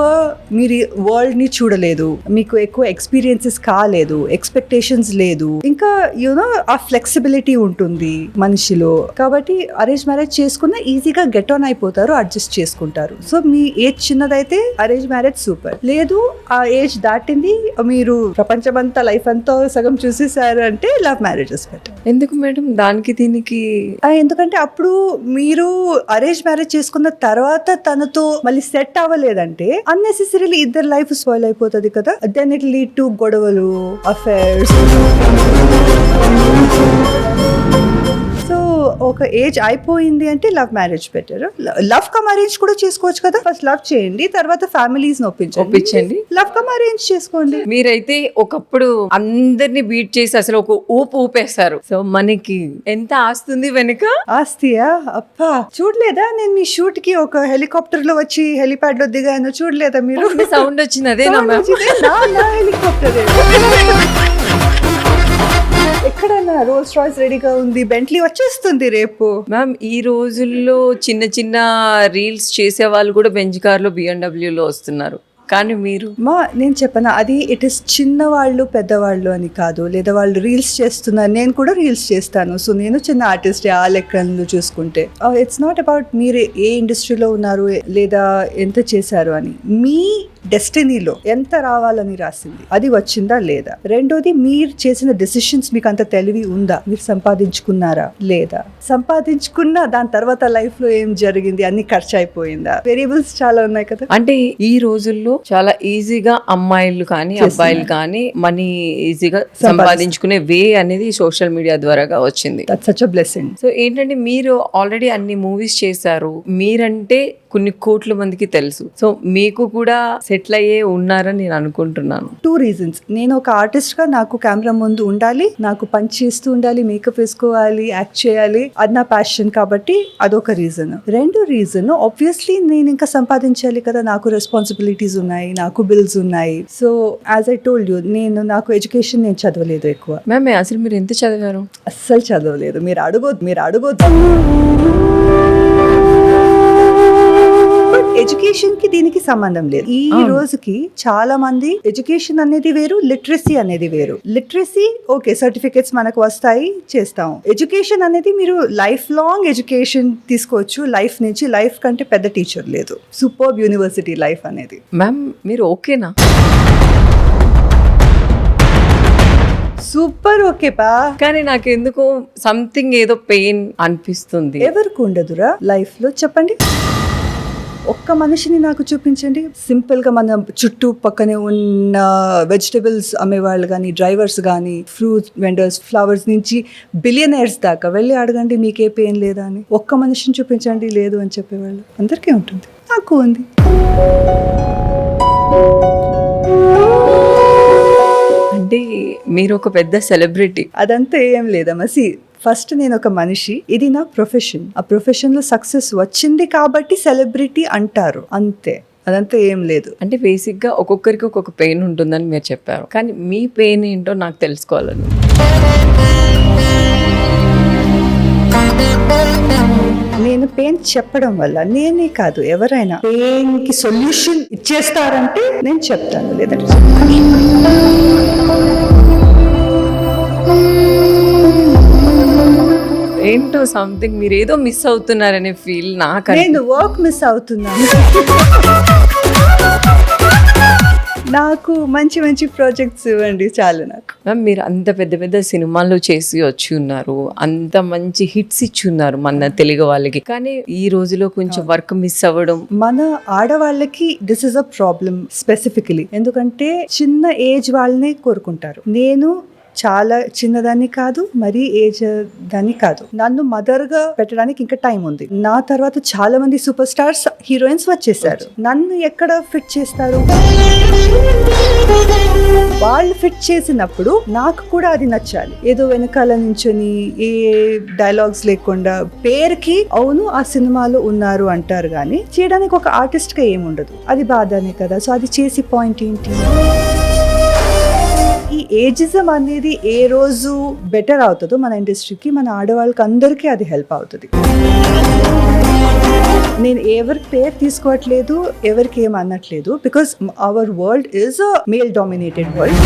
మీరు వరల్డ్ ని చూడలేదు, మీకు ఎక్కువ ఎక్స్పీరియన్సెస్ కాలేదు, ఎక్స్పెక్టేషన్స్ లేదు, ఇంకా యూనో ఆ ఫ్లెక్సిబిలిటీ ఉంటుంది మనిషిలో. కాబట్టి అరేంజ్ మ్యారేజ్ చేసుకున్న ఈజీగా గెట్ ఆన్ అయిపోతారు, అడ్జస్ట్ చేసుకుంటారు. సో మీ ఏజ్ చిన్నదైతే అరేంజ్ మ్యారేజ్ సూపర్. లేదు ఆ ఏజ్ దాటింది, మీరు ప్రపంచమంతా లైఫ్ అంతా సగం చూసేసారు అంటే లవ్ మ్యారేజెస్ బెటర్. ఎందుకు మేడం దానికి దీనికి? ఎందుకంటే అప్పుడు మీరు అరేంజ్ మ్యారేజ్ చేసుకున్న తర్వాత తనతో మళ్ళీ సెట్ అవ్వలేదంటే అన్నెసెసరీలీ ఇద్దరు లైఫ్ స్పాయిల్ అయిపోతుంది కదా. దెన్ ఇట్ లీడ్ టు గొడవలు, అఫైర్స్. సో ఒక ఏజ్ అయిపోయింది అంటే love marriage better. Love come arrange కూడా చేసుకోవచ్చు కదా. ఫస్ట్ లవ్ చేయండి, తర్వాత ఫ్యామిలీస్ ఒప్పించండి, లవ్ కమ్ అరేంజ్ చేసుకోండి. మీరైతే ఒకప్పుడు అందరిని బీట్ చేసి అసలు ఒక ఊపేస్తారు. సో మనకి ఎంత ఆస్తుంది వెనుక? ఆస్తియా? అప్పా చూడలేదా నేను మీ షూట్ కి ఒక హెలికాప్టర్ లో వచ్చి హెలిప్యాడ్ లో దిగాను, చూడలేదా మీరు? సౌండ్ వచ్చింది అదేనా మ్యామ్? హెలికాప్టర్ ఎక్కడన్నా రోల్స్ రాయ్స్ రెడీగా ఉంది, బెంట్లీ వచ్చేస్తుంది రేపు. మ్యామ్ ఈ రోజుల్లో చిన్న చిన్న రీల్స్ చేసే వాళ్ళు కూడా బెంజ్ కార్లో BMW లో వస్తున్నారు, కానీ మీరు? నేను చెప్పనా, అది ఇట్ ఇస్ చిన్నవాళ్ళు పెద్దవాళ్ళు అని కాదు, లేదా వాళ్ళు రీల్స్ చేస్తున్నారు, నేను కూడా రీల్స్ చేస్తాను. సో నేను చిన్న ఆర్టిస్ట్ ఆ లెక్కలు చూసుకుంటే. ఇట్స్ నాట్ అబౌట్ మీరు ఏ ఇండస్ట్రీలో ఉన్నారు లేదా ఎంత చేశారు అని. మీ డెస్టినీలో ఎంత రావాలని రాసింది అది వచ్చిందా లేదా. రెండోది మీరు చేసిన డెసిషన్స్ మీకు అంత తెలివి ఉందా, మీరు సంపాదించుకున్నారా లేదా, సంపాదించుకున్నా దాని తర్వాత లైఫ్ లో ఏం జరిగింది, అన్ని ఖర్చు అయిపోయిందా. వేరియబుల్స్ చాలా ఉన్నాయి కదా. అంటే ఈ రోజుల్లో చాలా ఈజీగా అమ్మాయిలు కానీ అబ్బాయిలు కానీ మనీ ఈజీగా సంపాదించుకునే వే అనేది సోషల్ మీడియా ద్వారాగా వచ్చింది. That's such a blessing. So ఏంటంటే మీరు ఆల్రెడీ అన్ని మూవీస్ చేశారు, మీరంటే కొన్ని కోట్ల మందికి తెలుసు. సో మీకు కూడా సెటిల్ అయ్యే ఉన్నారని నేను అనుకుంటున్నాను. 2 reasons. నేను ఒక ఆర్టిస్ట్ గా నాకు కెమెరా ముందు ఉండాలి, నాకు పని చేస్తూ ఉండాలి, మేకప్ వేసుకోవాలి, యాక్ట్ చేయాలి, అది నా ప్యాషన్. కాబట్టి అదొక రీజన్. రెండో రీజన్ ఆబ్వియస్లీ నేను ఇంకా సంపాదించాలి కదా, నాకు రెస్పాన్సిబిలిటీస్ ఉన్నాయి, నాకు బిల్స్ ఉన్నాయి. So as I told you, నాకు ఎడ్యుకేషన్ నేను చదవలేదు ఎక్కువ. మ్యామ్ అసలు మీరు ఎంత చదివారు? అస్సలు చదవలేదు. మీరు అడగొద్దు. ఎడ్యుకేషన్ కి దీనికి సంబంధం లేదు. ఈ రోజుకి చాలా మంది ఎడ్యుకేషన్ అనేది వేరు, లిటరసీ అనేది వేరు. లిటరసీ ఓకే, సర్టిఫికెట్స్ మనకు వస్తాయి, చేస్తాం. ఎడ్యుకేషన్ అనేది మీరు లైఫ్ లాంగ్ ఎడ్యుకేషన్ తీసుకోవచ్చు. లైఫ్ నుంచి లైఫ్ కంటే పెద్ద టీచర్ లేదు. సూపర్బ్ యూనివర్సిటీ లైఫ్ అనేది. మ్యామ్ మీరు ఓకేనా? సూపర్ ఓకే పా. కానీ నాకు ఎందుకో సంథింగ్ ఏదో పెయిన్ అనిపిస్తుంది. ఎవరికి ఉండదురా లైఫ్ లో చెప్పండి. ఒక్క మనిషిని నాకు చూపించండి. సింపుల్ గా మన చుట్టూ పక్కనే ఉన్న వెజిటబుల్స్ అమ్మేవాళ్ళు కానీ, డ్రైవర్స్ కానీ, ఫ్రూట్ వెండర్స్, ఫ్లవర్స్ నుంచి బిలియనర్స్ దాకా వెళ్ళి అడగండి మీకే పెయిన్ లేదా అని. ఒక్క మనిషిని చూపించండి లేదు అని చెప్పేవాళ్ళు. అందరికీ ఉంటుంది, నాకు ఉంది. అంటే మీరు ఒక పెద్ద సెలబ్రిటీ. అదంతా ఏం లేదమ్మా. ఫస్ట్ నేను ఒక మనిషి, ఇది నా ప్రొఫెషన్. ఆ ప్రొఫెషన్ లో సక్సెస్ వచ్చింది కాబట్టి సెలబ్రిటీ అంటారు, అంతే. అదంతా ఏం లేదు. అంటే బేసిక్ గా ఒక్కొక్కరికి ఒక్కొక్క పెయిన్ ఉంటుందని మీరు చెప్పారు, కానీ మీ పెయిన్ ఏంటో నాకు తెలుసుకోవాలని. నేను పెయిన్ చెప్పడం వల్ల నేనే కాదు, ఎవరైనా పెయిన్ కి సొల్యూషన్ ఇచ్చేస్తారంటే నేను చెప్తాను, లేదంటే ఏంటో సంథింగ్ మీరు ఏదో మిస్ అవుతున్నారనే ఫీల్ నాకు. నేను వర్క్ మిస్ అవుతున్నాను. నాకు మంచి మంచి ప్రాజెక్ట్స్ ఇవ్వండి చాలు నాకు. మ్యామ్ మీరు అంత పెద్ద పెద్ద సినిమాలు చేసి వచ్చి ఉన్నారు, అంత మంచి హిట్స్ ఇచ్చి ఉన్నారు మన తెలుగు వాళ్ళకి, కానీ ఈ రోజులో కొంచెం వర్క్ మిస్ అవ్వడం. మన ఆడవాళ్ళకి this is a problem specifically. ఎందుకంటే చిన్న ఏజ్ వాళ్ళనే కోరుకుంటారు. నేను చాలా చిన్నదాన్ని కాదు, మరీ ఏజ్ దాన్ని కాదు. నన్ను మదర్ గా పెట్టడానికి ఇంకా టైం ఉంది. నా తర్వాత చాలా మంది సూపర్ స్టార్స్ హీరోయిన్స్ వచ్చేసారు. నన్ను ఎక్కడ ఫిట్ చేస్తారు? వాళ్ళు ఫిట్ చేసినప్పుడు నాకు కూడా అది నచ్చాలి. ఏదో వెనకాల నుంచొని ఏ డైలాగ్స్ లేకుండా పేరుకి అవును ఆ సినిమాలో ఉన్నారు అంటారు, కానీ చేయడానికి ఒక ఆర్టిస్ట్ గా ఏముండదు. అది బాధనే కదా. సో అది చేసి పాయింట్ ఏంటి? ఈ ఏజిజం అనేది ఏ రోజు బెటర్ అవుతుందో మన ఇండస్ట్రీకి, మన ఆడవాళ్ళకి అందరికీ అది హెల్ప్ అవుతుంది. నేను ఎవరి పేరు తీసుకోవట్లేదు, ఎవరికి ఏం అనట్లేదు, because our world is a male dominated world.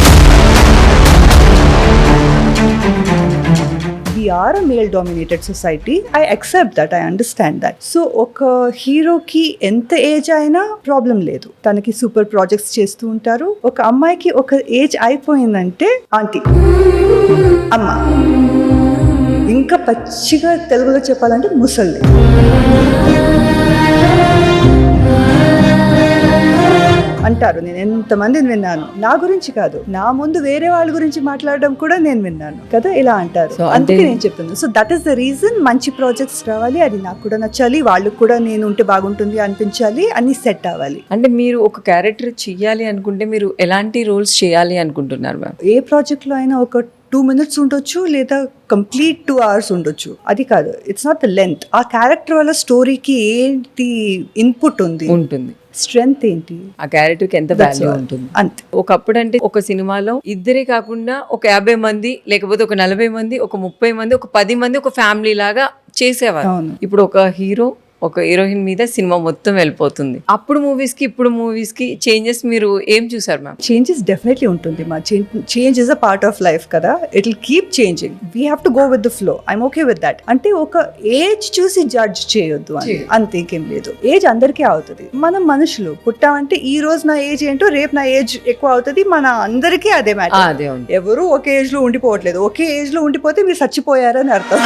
We are a male dominated society. I accept that, I understand that. So ఒక హీరోకి ఎంత ఏజ్ అయినా ప్రాబ్లం లేదు, తనకి సూపర్ ప్రాజెక్ట్స్ చేస్తూ ఉంటారు. ఒక అమ్మాయికి ఒక ఏజ్ అయిపోయిందంటే ఆంటీ, అమ్మ, ఇంకా పచ్చిగా తెలుగులో చెప్పాలంటే ముసలి. అంటారు. నేను ఎంతమందిని విన్నాను. నా గురించి కాదు, నా ముందు వేరే వాళ్ళ గురించి మాట్లాడడం కూడా నేను విన్నాను కదా, ఇలా అంటారు. అందుకే నేను చెప్తున్నాను. So that is the reason మంచి ప్రాజెక్ట్స్ రావాలి, అది నాకు కూడా నచ్చాలి, వాళ్ళకు కూడా నేను ఉంటే బాగుంటుంది అనిపించాలి, అన్ని సెట్ అవ్వాలి. అంటే మీరు ఒక క్యారెక్టర్ చెయ్యాలి అనుకుంటే మీరు ఎలాంటి రోల్స్ చేయాలి అనుకుంటున్నారు మ్యామ్? ఏ ప్రాజెక్ట్ లో అయినా ఒక 2 minutes ఉండొచ్చు, లేదా కంప్లీట్ 2 hours ఉండొచ్చు. అది కాదు, ఇట్స్ నాట్ ద లెంత్. ఆ క్యారెక్టర్ వల్ల స్టోరీకి ఏంటి ఇన్పుట్ ఉంటుంది, స్ట్రెంగ్త్ ఏంటి, ఆ క్యారెక్టర్ కి ఎంత వాల్యూ ఉంటుంది అంతే. ఒకప్పుడు అంటే ఒక సినిమాలో ఇద్దరే కాకుండా ఒక 50 మంది, లేకపోతే ఒక 40 మంది, ఒక 30 మంది, ఒక 10 మంది ఒక ఫ్యామిలీ లాగా చేసేవారు. ఇప్పుడు ఒక హీరో, ఒక హీరోయిన్ మీద సినిమా మొత్తం వెళ్ళిపోతుంది. అప్పుడు మూవీస్ కి ఇప్పుడు మూవీస్ కి చేంజెస్ మీరు ఏం చూసారు మ్యామ్? చేంజెస్ డెఫినెట్లీ ఉంటుంది మా. Change is a part of life కదా, it will keep changing. We have to go with the flow. I'm okay with that. అంటే ఒక ఏజ్ చూసి జడ్జ్ చేయొద్దు అని, అంతే, ఇంకేం లేదు. ఏజ్ అందరికీ అవుతుంది. మనం మనుషులు పుట్టామంటే ఈ రోజు నా ఏజ్ ఏంటో రేపు నా ఏజ్ ఎక్కువ అవుతుంది. మన అందరికీ అదే మ్యాటర్. ఎవరు ఒకే ఏజ్ లో ఉండిపోవట్లేదు. ఒకే ఏజ్ లో ఉండిపోతే మీరు చచ్చిపోయారని అర్థం.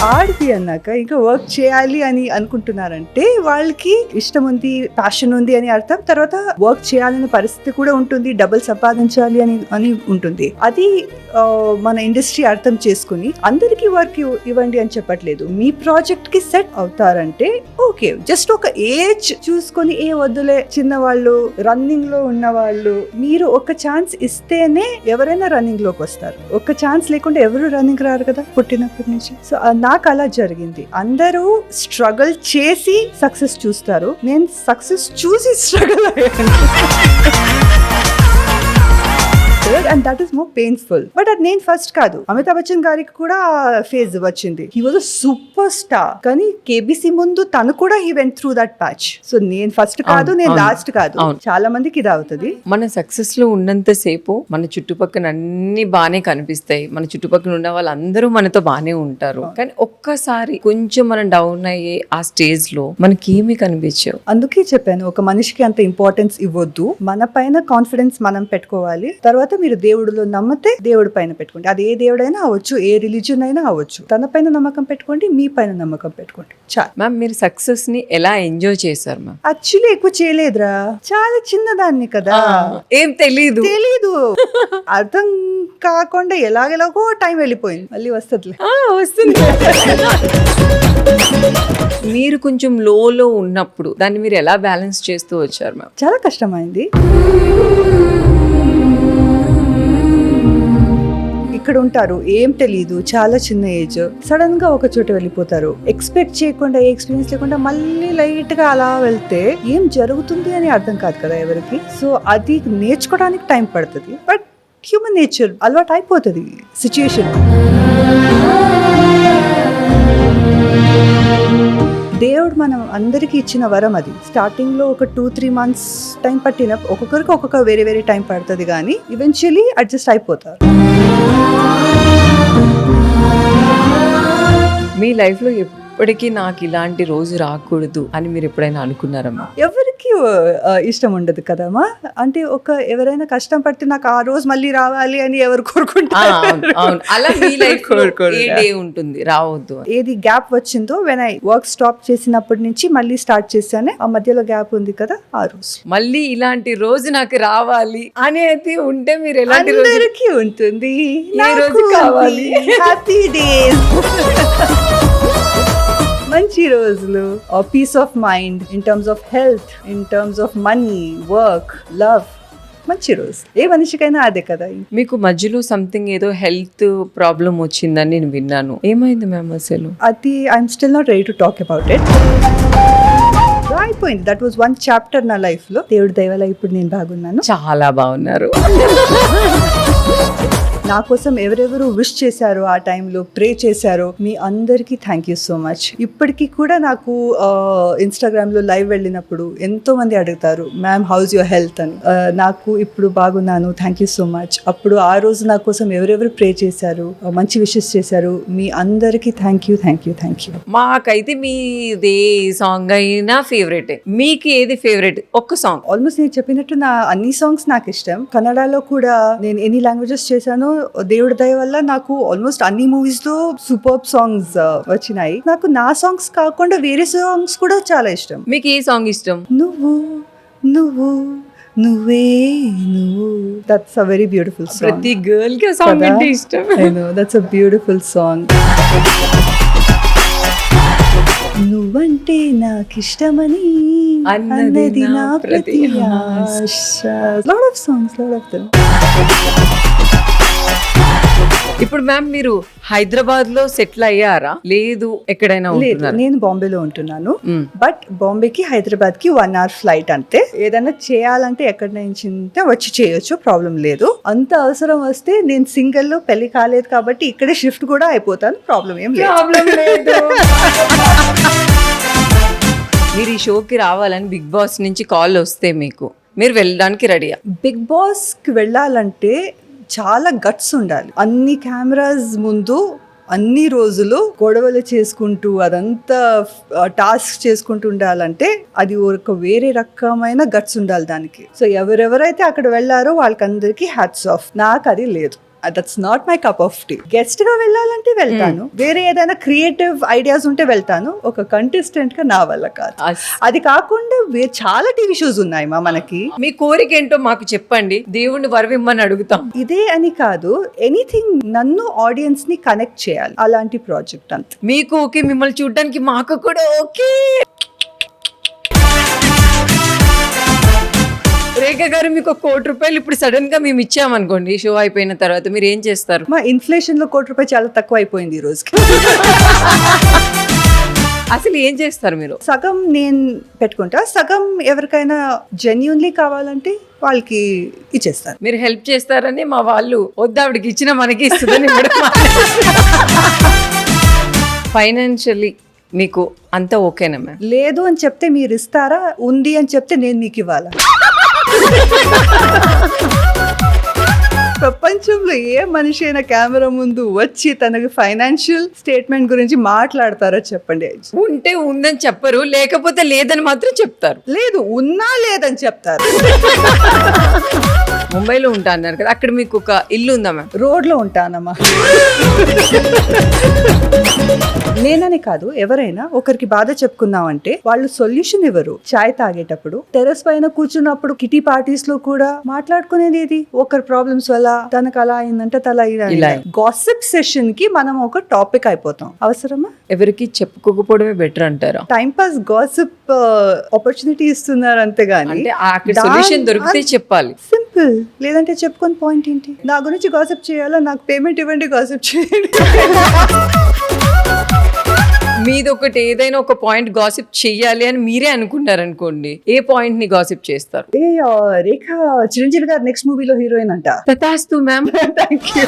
ఆడిది అన్నాక ఇంకా వర్క్ చేయాలి అని అనుకుంటున్నారంటే వాళ్ళకి ఇష్టం ఉంది, ప్యాషన్ ఉంది అని అర్థం. తర్వాత వర్క్ చేయాలనే పరిస్థితి కూడా ఉంటుంది, డబ్బులు సంపాదించాలి అని ఉంటుంది. అది మన ఇండస్ట్రీ అర్థం చేసుకుని అందరికీ వర్క్ ఇవ్వండి అని చెప్పట్లేదు. మీ ప్రాజెక్ట్ కి సెట్ అవుతారంటే ఓకే. జస్ట్ ఒక ఏజ్ చూసుకొని ఏ వద్దులే, చిన్నవాళ్ళు, రన్నింగ్ లో ఉన్న వాళ్ళు, మీరు ఒక ఛాన్స్ ఇస్తేనే ఎవరైనా రన్నింగ్ లోకి వస్తారు. ఒక ఛాన్స్ లేకుండా ఎవరు రన్నింగ్ రారు కదా పుట్టినప్పటి నుంచి. సో నాకు అలా జరిగింది. అందరూ స్ట్రగుల్ చేసి సక్సెస్ చూస్తారు, నేను సక్సెస్ చూసి స్ట్రగుల్ అయ్యాను. and that is more painful. But అది నేను ఫస్ట్ కాదు, అమితాబ్ బచ్చన్ గారికి కూడా ఫేజ్ వచ్చింది. He was a super star, కానీ కేబీసీ ముందు తను కూడా he went through that patch. So నేను ఫస్ట్ కాదు, నేను లాస్ట్ కాదు. చాలా మందికి ఇది అవుతుంది. మన సక్సెస్ లో ఉన్నంత సేపు మన చుట్టుపక్కల అన్ని బానే కనిపిస్తాయి, మన చుట్టుపక్కల ఉన్న వాళ్ళందరూ మనతో బానే ఉంటారు. కానీ ఒక్కసారి కొంచెం మనం డౌన్ అయ్యే ఆ స్టేజ్ లో మనకి ఏమి కనిపించవు. అందుకే చెప్పాను, ఒక మనిషికి అంత ఇంపార్టెన్స్ ఇవ్వద్దు. మన పైన కాన్ఫిడెన్స్ మనం పెట్టుకోవాలి. తర్వాత మీరు దేవుడిలో నమ్మితే దేవుడి పైన పెట్టుకోండి. అది ఏ దేవుడైనా అవ్వచ్చు, ఏ రిలీజియన్ అయినా అవ్వచ్చు. తన పైన నమ్మకం పెట్టుకోండి, మీ పైన నమ్మకం పెట్టుకోండి. చాలు. మ్యామ్, మీరు సక్సెస్ ని ఎలా ఎంజాయ్ చేశారు మ్యామ్? యాక్చువల్లీ ఎక్కువ చేయలేదురా, చాలా చిన్నదాన్ని కదా, ఏం తెలీదు. అర్థం కాకుండా ఎలాగెలాగో టైం వెళ్ళిపోయింది. మళ్ళీ వస్తుంది. మీరు కొంచెం లోలో ఉన్నప్పుడు దాన్ని మీరు ఎలా బ్యాలెన్స్ చేస్తూ వచ్చారు మ్యామ్? చాలా కష్టమైంది. ఇక్కడ ఉంటారు, ఏం తెలీదు, చాలా చిన్న ఏజ్, సడన్ గా ఒక చోట వెళ్ళిపోతారు. ఎక్స్పెక్ట్ చేయకుండా, ఏ ఎక్స్పీరియన్స్ లేకుండా మళ్ళీ లైట్ గా అలా వెళ్తే ఏం జరుగుతుంది అని అర్థం కాదు కదా ఎవరికి. సో అది నేర్చుకోవడానికి టైం పడుతుంది. బట్ హ్యూమన్ నేచర్ అలవాటు అయిపోతుంది సిచ్యుయేషన్. దేవుడు మనం అందరికీ ఇచ్చిన వరం అది. స్టార్టింగ్ లో ఒక 2-3 months టైం పట్టిన, ఒక్కొక్కరికి ఒక్కొక్క వేరే వేరే టైం పడుతుంది, కానీ ఈవెన్చువల్లీ అడ్జస్ట్ అయిపోతారు. మీ లైఫ్ లో ఎప్పటికీ నాకు ఇలాంటి రోజు రాకూడదు అని మీరు ఎప్పుడైనా అనుకున్నారమ్మా? ఎవరికి అందరికీ ఇష్టం ఉండదు కదమ్మా. అంటే ఎవరైనా కష్టం పడితే నాకు ఆ రోజు మళ్ళీ రావాలి అని ఎవరు కోరుకుంటారు? అవును, అలా మీ లైఫ్ ఏ డే ఉంటుంది రావద్దు. ఏది గ్యాప్ వచ్చిందో వెన్ ఐ వర్క్ స్టాప్ చేసినప్పటి నుంచి మళ్ళీ స్టార్ట్ చేశానే, ఆ మధ్యలో గ్యాప్ ఉంది కదా ఆ రోజు. మళ్ళీ ఇలాంటి రోజు నాకు రావాలి అనేది ఉంటే మీరు ఎలాంటి రోజు అందరికీ ఉంటుంది, ఏ రోజు కావాలి? హ్యాపీ డేస్, మంచి రోజులు, peace of mind in terms of health, in terms of money, work, love, మంచి రోజు ఏ మనిషికైనా అదే కదా. మీకు మధ్యలో సంథింగ్ ఏదో హెల్త్ ప్రాబ్లం వచ్చిందని నేను విన్నాను, ఏమైంది మ్యామ్ అసలు? అది I'm still not ready to talk about it. అయిపోయింది, దట్ వాజ్ 1 చాప్టర్ నా లైఫ్ లో. దేవుడి దయ వల్ల ఇప్పుడు నేను బాగున్నాను. చాలా బాగున్నారు. నా కోసం ఎవరెవరు విష్ చేశారో, ఆ టైంలో ప్రే చేశారో, మీ అందరికీ థ్యాంక్ యూ సో మచ్. ఇప్పటికీ కూడా నాకు ఇన్స్టాగ్రామ్లో లైవ్ వెళ్ళినప్పుడు ఎంతో మంది అడుగుతారు, మ్యామ్ హౌస్ యువర్ హెల్త్ అని. నాకు ఇప్పుడు బాగున్నాను, థ్యాంక్ యూ సో మచ్. అప్పుడు ఆ రోజు నా కోసం ఎవరెవరు ప్రే చేశారు, మంచి విషెస్ చేశారు, మీ అందరికీ thank you, thank you, thank you. మాకైతే మీదే సాంగ్ అయినా ఫేవరెట్. మీకు ఏది ఫేవరెట్? ఒక్క సాంగ్. ఆల్మోస్ట్ నేను చెప్పినట్టు నా అన్ని సాంగ్స్ నాకు ఇష్టం. కన్నడలో కూడా నేను ఎన్ని లాంగ్వేజెస్ చేశానో దేవుడి దయ వల్ల నాకు ఆల్మోస్ట్ అన్ని మూవీస్ లో సూపర్ సాంగ్స్ వచ్చినాయి. నాకు నా సాంగ్స్ కాకుండా వేరే సాంగ్స్ కూడా చాలా ఇష్టం. మీకు ఏ సాంగ్ ఇష్టం? నువ్వు నువ్వు నువ్వే నువ్వు, that's a very beautiful song. ప్రతి గర్ల్ కి సాంగ్ అంటే ఇష్టం. I know, that's a beautiful song. నువ్వంటే నాకిష్టమని అన్నది నా ప్రతి ఆశ. Lot of songs, lot of them. ఇప్పుడు మ్యామ్ మీరు హైదరాబాద్ లో సెటిల్ అయ్యారా? లేదు ఎక్కడైనా లేదు, ఉంటున్నారా? నేను బాంబేలో ఉంటున్నాను. బట్ బాంబేకి హైదరాబాద్ కి 1 hour ఫ్లైట్ అంతే. ఏదైనా చేయాలంటే ఎక్కడి నుంచి వచ్చి చేయొచ్చు, ప్రాబ్లం లేదు. అంత అవసరం వస్తే నేను సింగిల్ లో పెళ్లి కాలేదు కాబట్టి ఇక్కడే షిఫ్ట్ కూడా అయిపోతాను, ప్రాబ్లం ఏం లేదు. మీరు ఈ షోకి రావాలని బిగ్ బాస్ నుంచి కాల్ వస్తే మీరు వెళ్ళడానికి రెడీయా? బిగ్ బాస్ కి వెళ్ళాలంటే చాలా గట్స్ ఉండాలి. అన్ని కెమెరాస్ ముందు అన్ని రోజులు గొడవలు చేసుకుంటూ అదంతా టాస్క్ చేసుకుంటూ ఉండాలంటే అది ఒక వేరే రకమైన గట్స్ ఉండాలి దానికి. సో ఎవరెవరైతే అక్కడ వెళ్ళారో వాళ్ళకందరికీ హ్యాట్స్ ఆఫ్. నాకు అది లేదు, that's not my cup of tea. Guest గా వెళ్ళాలంటే వెళ్తాను, వేరే ఏదైనా క్రియేటివ్ ఐడియాస్ ఉంటే వెళ్తాను. ఒక కంటెస్టెంట్ గా నా వల్ల కాదు. అది కాకుండా చాలా టీవీ షోస్ ఉన్నాయి మనకి. మీ కోరిక ఏంటో మాకు చెప్పండి, దేవుణ్ణి వరవిమ్మని అడుగుతాం. ఇదే అని కాదు, ఎనీథింగ్ నన్ను ఆడియన్స్ ని కనెక్ట్ చేయాలి, అలాంటి ప్రాజెక్ట్ అంతే. మీకు ఓకే, మిమ్మల్ని చూడడానికి మాకు కూడా ఓకే. రేఖ గారు, మీకు 1 కోటి రూపాయలు ఇప్పుడు సడన్ గా మేము ఇచ్చామనుకోండి, షో అయిపోయిన తర్వాత మీరు ఏం చేస్తారు? మా ఇన్ఫ్లేషన్ లో 1 కోటి రూపాయలు చాలా తక్కువ అయిపోయింది ఈ రోజుకి. అసలు ఏం చేస్తారు మీరు? సగం నేను పెట్టుకుంటా, సగం ఎవరికైనా జెన్యూన్లీ కావాలంటే వాళ్ళకి ఇచ్చేస్తాను. మీరు హెల్ప్ చేస్తారని మా వాళ్ళు వద్దు ఆవిడకి ఇచ్చిన మనకి ఇస్తుందని. ఫైనాన్షియల్లీ మీకు అంతా ఓకేనా మ్యామ్? లేదు అని చెప్తే మీరు ఇస్తారా, ఉంది అని చెప్తే నేను మీకు ఇవ్వాలా? ప్రపంచంలో ఏ మనిషి అయినా కెమెరా ముందు వచ్చి తనకి ఫైనాన్షియల్ స్టేట్మెంట్ గురించి మాట్లాడతారో చెప్పండి. ఉంటే ఉందని చెప్పరు, లేకపోతే లేదని మాత్రం చెప్తారు. లేదు, ఉన్నా లేదని చెప్తారు. ముంబైలో ఉంటా అన్నారు కదా, అక్కడ మీకు ఒక ఇల్లు ఉందా మ్యామ్? రోడ్ లో ఉంటానమ్మా. నేనని కాదు, ఎవరైనా ఒకరికి బాధ చెప్పుకున్నామంటే వాళ్ళు సొల్యూషన్ ఇవ్వరు. చాయ్ తాగేటప్పుడు, టెర్రస్ పైన కూర్చున్నప్పుడు, కిటీ పార్టీస్ లో కూడా మాట్లాడుకునేది ఏది? ఒకరి ప్రాబ్లమ్స్ వల్ల తనకు అలా అయిందంటే తల ఇలా. గాసిప్ సెషన్ కి మనం ఒక టాపిక్ అయిపోతాం, అవసరమా? ఎవరికి చెప్పుకోకపోవడమే బెటర్ అంటారా? టైం పాస్ గాసిప్ ఆపర్చునిటీ ఇస్తున్నారు అంతేగాని సొల్యూషన్ దొరికితే చెప్పాలి. సింపుల్. లేదంటే చెప్పుకొని పాయింట్ ఏంటి? నా గురించి గాసిప్ చేయాలా, నాకు పేమెంట్ ఇవ్వండి, గాసిప్ చేయండి. మీది ఒకటి ఏదైనా ఒక పాయింట్ గాసిప్ చెయ్యాలి అని మీరే అనుకున్నారనుకోండి, ఏ పాయింట్ ని గాసిప్ చేస్తారు? రేఖ చిరంజీవి గారు నెక్స్ట్ మూవీలో హీరోయిన్ అంట. తథాస్తు మ్యామ్. Thank you.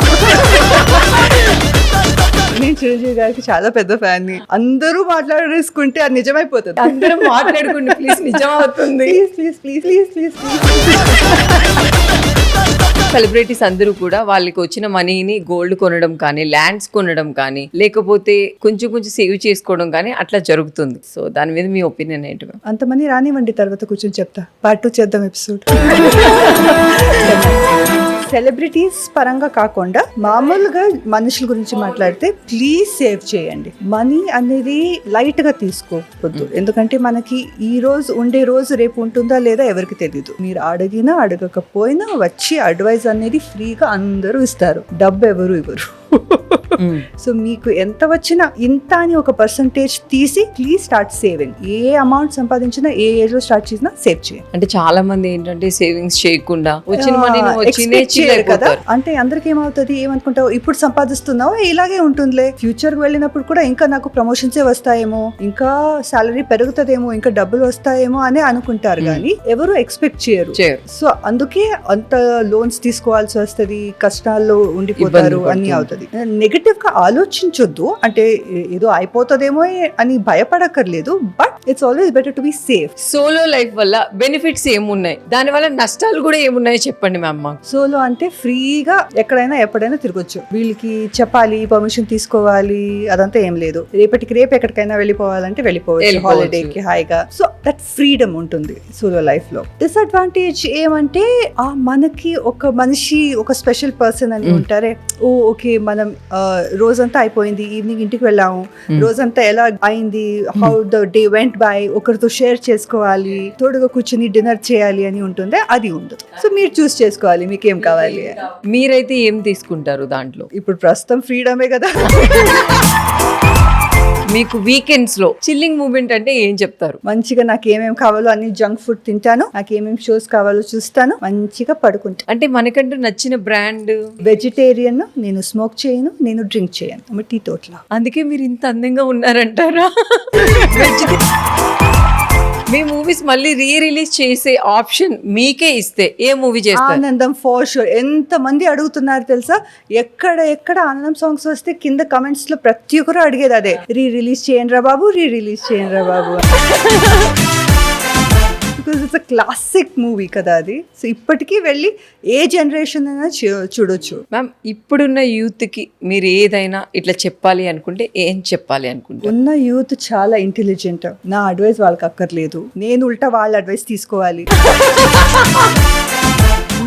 నేను చిరంజీవి గారికి చాలా పెద్ద ఫ్యాన్ ని. అందరూ మాట్లాడేసుకుంటే అది నిజమైపోతుంది. అందరూ మాట్లాడుకుంటే ప్లీజ్ నిజం అవుతుంది. Please please please please please please. Celebrities అందరూ కూడా వాళ్ళకి వచ్చిన మనీని గోల్డ్ కొనడం కానీ ల్యాండ్స్ కొనడం కానీ లేకపోతే కొంచెం కొంచెం సేవ్ చేసుకోవడం కానీ అట్లా జరుగుతుంది. సో దాని మీద మీ ఒపీనియన్ ఏంటి మ్యామ్? అంతమంది రానివ్వండి, తర్వాత కూర్చొని చెప్తా. పార్ట్ 2 చేద్దాం ఎపిసోడ్. సెలబ్రిటీస్ పరంగా కాకుండా మామూలుగా మనుషుల గురించి మాట్లాడితే ప్లీజ్ సేవ్ చేయండి. మనీ అనేది లైట్ గా తీసుకోవద్దు, ఎందుకంటే మనకి ఈ రోజు ఉండే రోజు రేపు ఉంటుందా లేదా ఎవరికి తెలియదు. మీరు అడిగినా అడగకపోయినా వచ్చి అడ్వైస్ అనేది ఫ్రీగా అందరూ ఇస్తారు, డబ్బు ఎవరు ఇవ్వరు. సో మీకు ఎంత వచ్చినా ఇంత అని ఒక పర్సంటేజ్ తీసి please start saving. A amount సంపాదించినా ఏ ఏజ్ లో స్టార్ట్ చేసినా సేవ్ చేయండి. అంటే చాలా మంది ఏంటంటే సేవింగ్స్ చేయకుండా వచ్చిన మనీని Expect చేయరు కదా. అంటే అందరికి ఏమవుతుంది, ఏమనుకుంటావు ఇప్పుడు సంపాదిస్తున్నావు ఇలాగే ఉంటుందిలే, ఫ్యూచర్ కి వెళ్ళినప్పుడు కూడా ఇంకా నాకు ప్రమోషన్సే వస్తాయేమో, ఇంకా సాలరీ పెరుగుతుందేమో, ఇంకా డబ్బులు వస్తాయేమో అని అనుకుంటారు కానీ ఎవరు ఎక్స్పెక్ట్ చేయరు. సో అందుకే అంత లోన్స్ తీసుకోవాల్సి వస్తుంది, కష్టాల్లో ఉండిపోతారు, అన్ని అవుతుంది. నెగటివ్ గా ఆలోచించొద్దు, అంటే ఏదో అయిపోతుందేమో అని భయపడక్కర్లేదు, but it's always better to be safe. Solo life వల్ల బెనిఫిట్స్ ఏమున్నాయి, దాని వల్ల నష్టాలు కూడా ఏమున్నాయి చెప్పండి మ్యామ్. సోలో అంటే ఫ్రీగా ఎక్కడైనా ఎప్పుడైనా తిరగొచ్చు, వీళ్ళకి చెప్పాలి, పర్మిషన్ తీసుకోవాలి, అదంతా ఏం లేదు. రేపటికి రేపు ఎక్కడికైనా వెళ్ళిపోవాలంటే వెళ్ళిపోవచ్చు హాలిడేకి హాయిగా. సో దట్ ఫ్రీడమ్ ఉంటుంది సోలో లైఫ్ లో. డిసడ్వాంటేజ్ ఏమంటే మనకి ఒక మనిషి, ఒక స్పెషల్ పర్సన్ అని ఉంటారే, ఓకే మనం రోజంతా అయిపోయింది, ఈవినింగ్ ఇంటికి వెళ్ళాము, రోజంతా ఎలా అయింది, how the day went by, ఒకరితో షేర్ చేసుకోవాలి, తోడుగా కూర్చొని డిన్నర్ చేయాలి అని ఉంటుంది, అది ఉండదు. సో మీరు చూస్ చేసుకోవాలి మీకేం కావాలి. మీరైతే ఏం తీసుకుంటారు దాంట్లో? ఇప్పుడు ప్రస్తుతం ఫ్రీడమే కదా. మీకు వీకెండ్స్ లో చిల్లింగ్ మూమెంట్ అంటే ఏం చెప్తారు? మంచిగా నాకు ఏమేమి కావాలో అన్ని జంక్ ఫుడ్ తింటాను, నాకు ఏమేమి షోస్ కావాలో చూస్తాను, మంచిగా పడుకుంటాను. అంటే మనకంటూ నచ్చిన బ్రాండ్? వెజిటేరియన్, నేను స్మోక్ చేయను, నేను డ్రింక్ చేయను, టీ తోటలో. అందుకే మీరు ఇంత అందంగా ఉన్నారంటారా? మీ మూవీస్ మళ్ళీ రిలీజ్ చేసే ఆప్షన్ మీకే ఇస్తే ఏ మూవీ చేస్తారు? ఆనందం ఫర్ షూర్. ఎంత మంది అడుగుతున్నారు తెలుసా, ఎక్కడ ఆనందం సాంగ్స్ వస్తే కింద కమెంట్స్ లో ప్రతి ఒక్కరు అడిగేది అదే, రిలీజ్ చేయండి రా బాబు, రిలీజ్ చేయండి రా బాబు. Because it's a classic movie కదా అది. సో ఇప్పటికీ వెళ్ళి ఏ జనరేషన్ అయినా చూడొచ్చు. మ్యామ్, ఇప్పుడున్న యూత్ కి మీరు ఏదైనా ఇట్లా చెప్పాలి అనుకుంటే ఏం చెప్పాలి అనుకుంటే? ఉన్న యూత్ చాలా ఇంటెలిజెంట్, నా అడ్వైస్ వాళ్ళకి అక్కర్లేదు, నేను ఉల్టా వాళ్ళ అడ్వైస్ తీసుకోవాలి.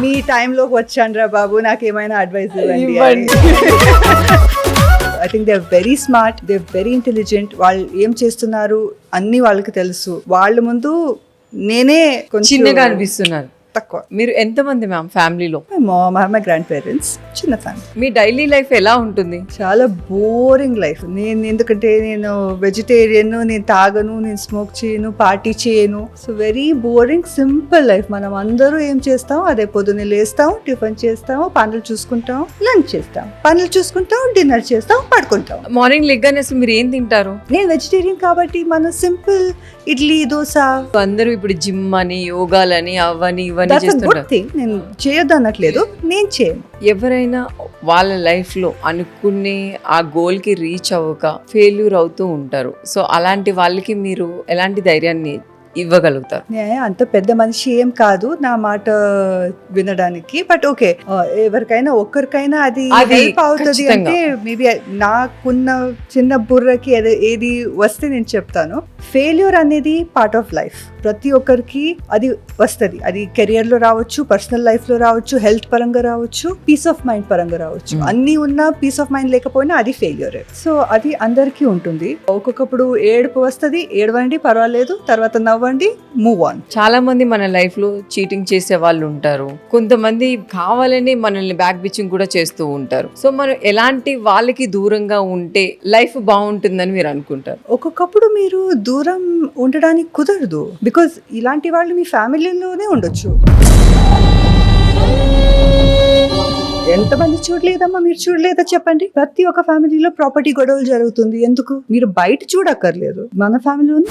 మీ టైంలోకి వచ్చాను రా బాబు, నాకేమైనా అడ్వైస్ ఇవ్వండి. I think they are very smart, they are very intelligent, వాళ్ళు ఏం చేస్తున్నారు అన్ని వాళ్ళకి తెలుసు. వాళ్ళ ముందు నేనే కొంచెం చిన్నగా అనిపిస్తున్నారు, తక్కువ. మీరు ఎంతమంది మ్యామ్ ఫ్యామిలీలో? మై గ్రాండ్ పేరెంట్స్, చిన్న ఫ్యామిలీ. మీ డైలీ లైఫ్ ఎలా ఉంటుంది? చాలా బోరింగ్ లైఫ్. ఎందుకంటే నేను వెజిటేరియన్, నేను తాగను, నేను స్మోక్ చేయను, పార్టీ చేయను. So very boring simple life. మనం అందరూ ఏం చేస్తాం, అదే పొద్దున్నే లేస్తాం, టిఫిన్ చేస్తాము, పనులు చూసుకుంటాం, లంచ్ చేస్తాం, పనులు చూసుకుంటాం, డిన్నర్ చేస్తాం, పడుకుంటాం. మార్నింగ్ లెగ్గానే అసలు మీరు ఏం తింటారు? నేను వెజిటేరియన్ కాబట్టి మనం సింపుల్ ఇడ్లీ, దోశ. అందరూ ఇప్పుడు జిమ్ అని, యోగాలని, అవని ఇవన్నీ That's a good చేస్తుంటారు. thing. నేను చేయొద్దు అనట్లేదు, నేను చేయను. ఎవరైనా వాళ్ళ లైఫ్ లో అనుకునే ఆ గోల్ కి రీచ్ అవ్వక ఫెయిల్యూర్ అవుతూ ఉంటారు. సో అలాంటి వాళ్ళకి మీరు ఎలాంటి ధైర్యాన్ని ఇవ్వగలుగుతారు? అంత పెద్ద మనిషి ఏం కాదు నా మాట వినడానికి, బట్ ఓకే, ఎవరికైనా ఒక్కరికైనా అది హెల్ప్ అవుతుంది అంటే మేబీ నాకున్న చిన్న బుర్రకి ఏది వస్తే నేను చెప్తాను. ఫెయిల్యూర్ అనేది పార్ట్ ఆఫ్ లైఫ్, ప్రతి ఒక్కరికి అది వస్తుంది. అది కెరియర్ లో రావచ్చు, పర్సనల్ లైఫ్ లో రావచ్చు, హెల్త్ పరంగా రావచ్చు, పీస్ ఆఫ్ మైండ్ పరంగా రావచ్చు. అన్ని ఉన్నా పీస్ ఆఫ్ మైండ్ లేకపోయినా అది ఫెయిల్యూర్. సో అది అందరికీ ఉంటుంది. ఒక్కొక్కప్పుడు ఏడుపు వస్తుంది, ఏడవండి పర్వాలేదు, తర్వాత నవ్వండి, మూవ్ ఆన్. చాలా మంది మన లైఫ్ లో చీటింగ్ చేసే వాళ్ళు ఉంటారు, కొంతమంది కావాలని మనల్ని బ్యాక్ బిచ్చింగ్ కూడా చేస్తూ ఉంటారు. సో మనం ఎలాంటి వాళ్ళకి దూరంగా ఉంటే లైఫ్ బాగుంటుందని మీరు అనుకుంటారు? ఒక్కొక్కప్పుడు మీరు దూరం ఉండడానికి కుదరదు, బికాజ్ ఇలాంటి వాళ్ళు మీ ఫ్యామిలీలోనే ఉండొచ్చు. ఎంతమంది చూడలేదమ్మా, మీరు చూడలేదా చెప్పండి? ప్రతి ఒక్క ఫ్యామిలీలో ప్రాపర్టీ గొడవలు జరుగుతుంది. ఎందుకు? మీరు బయట చూడక్కర్లేదు, మన ఫ్యామిలీలోనే.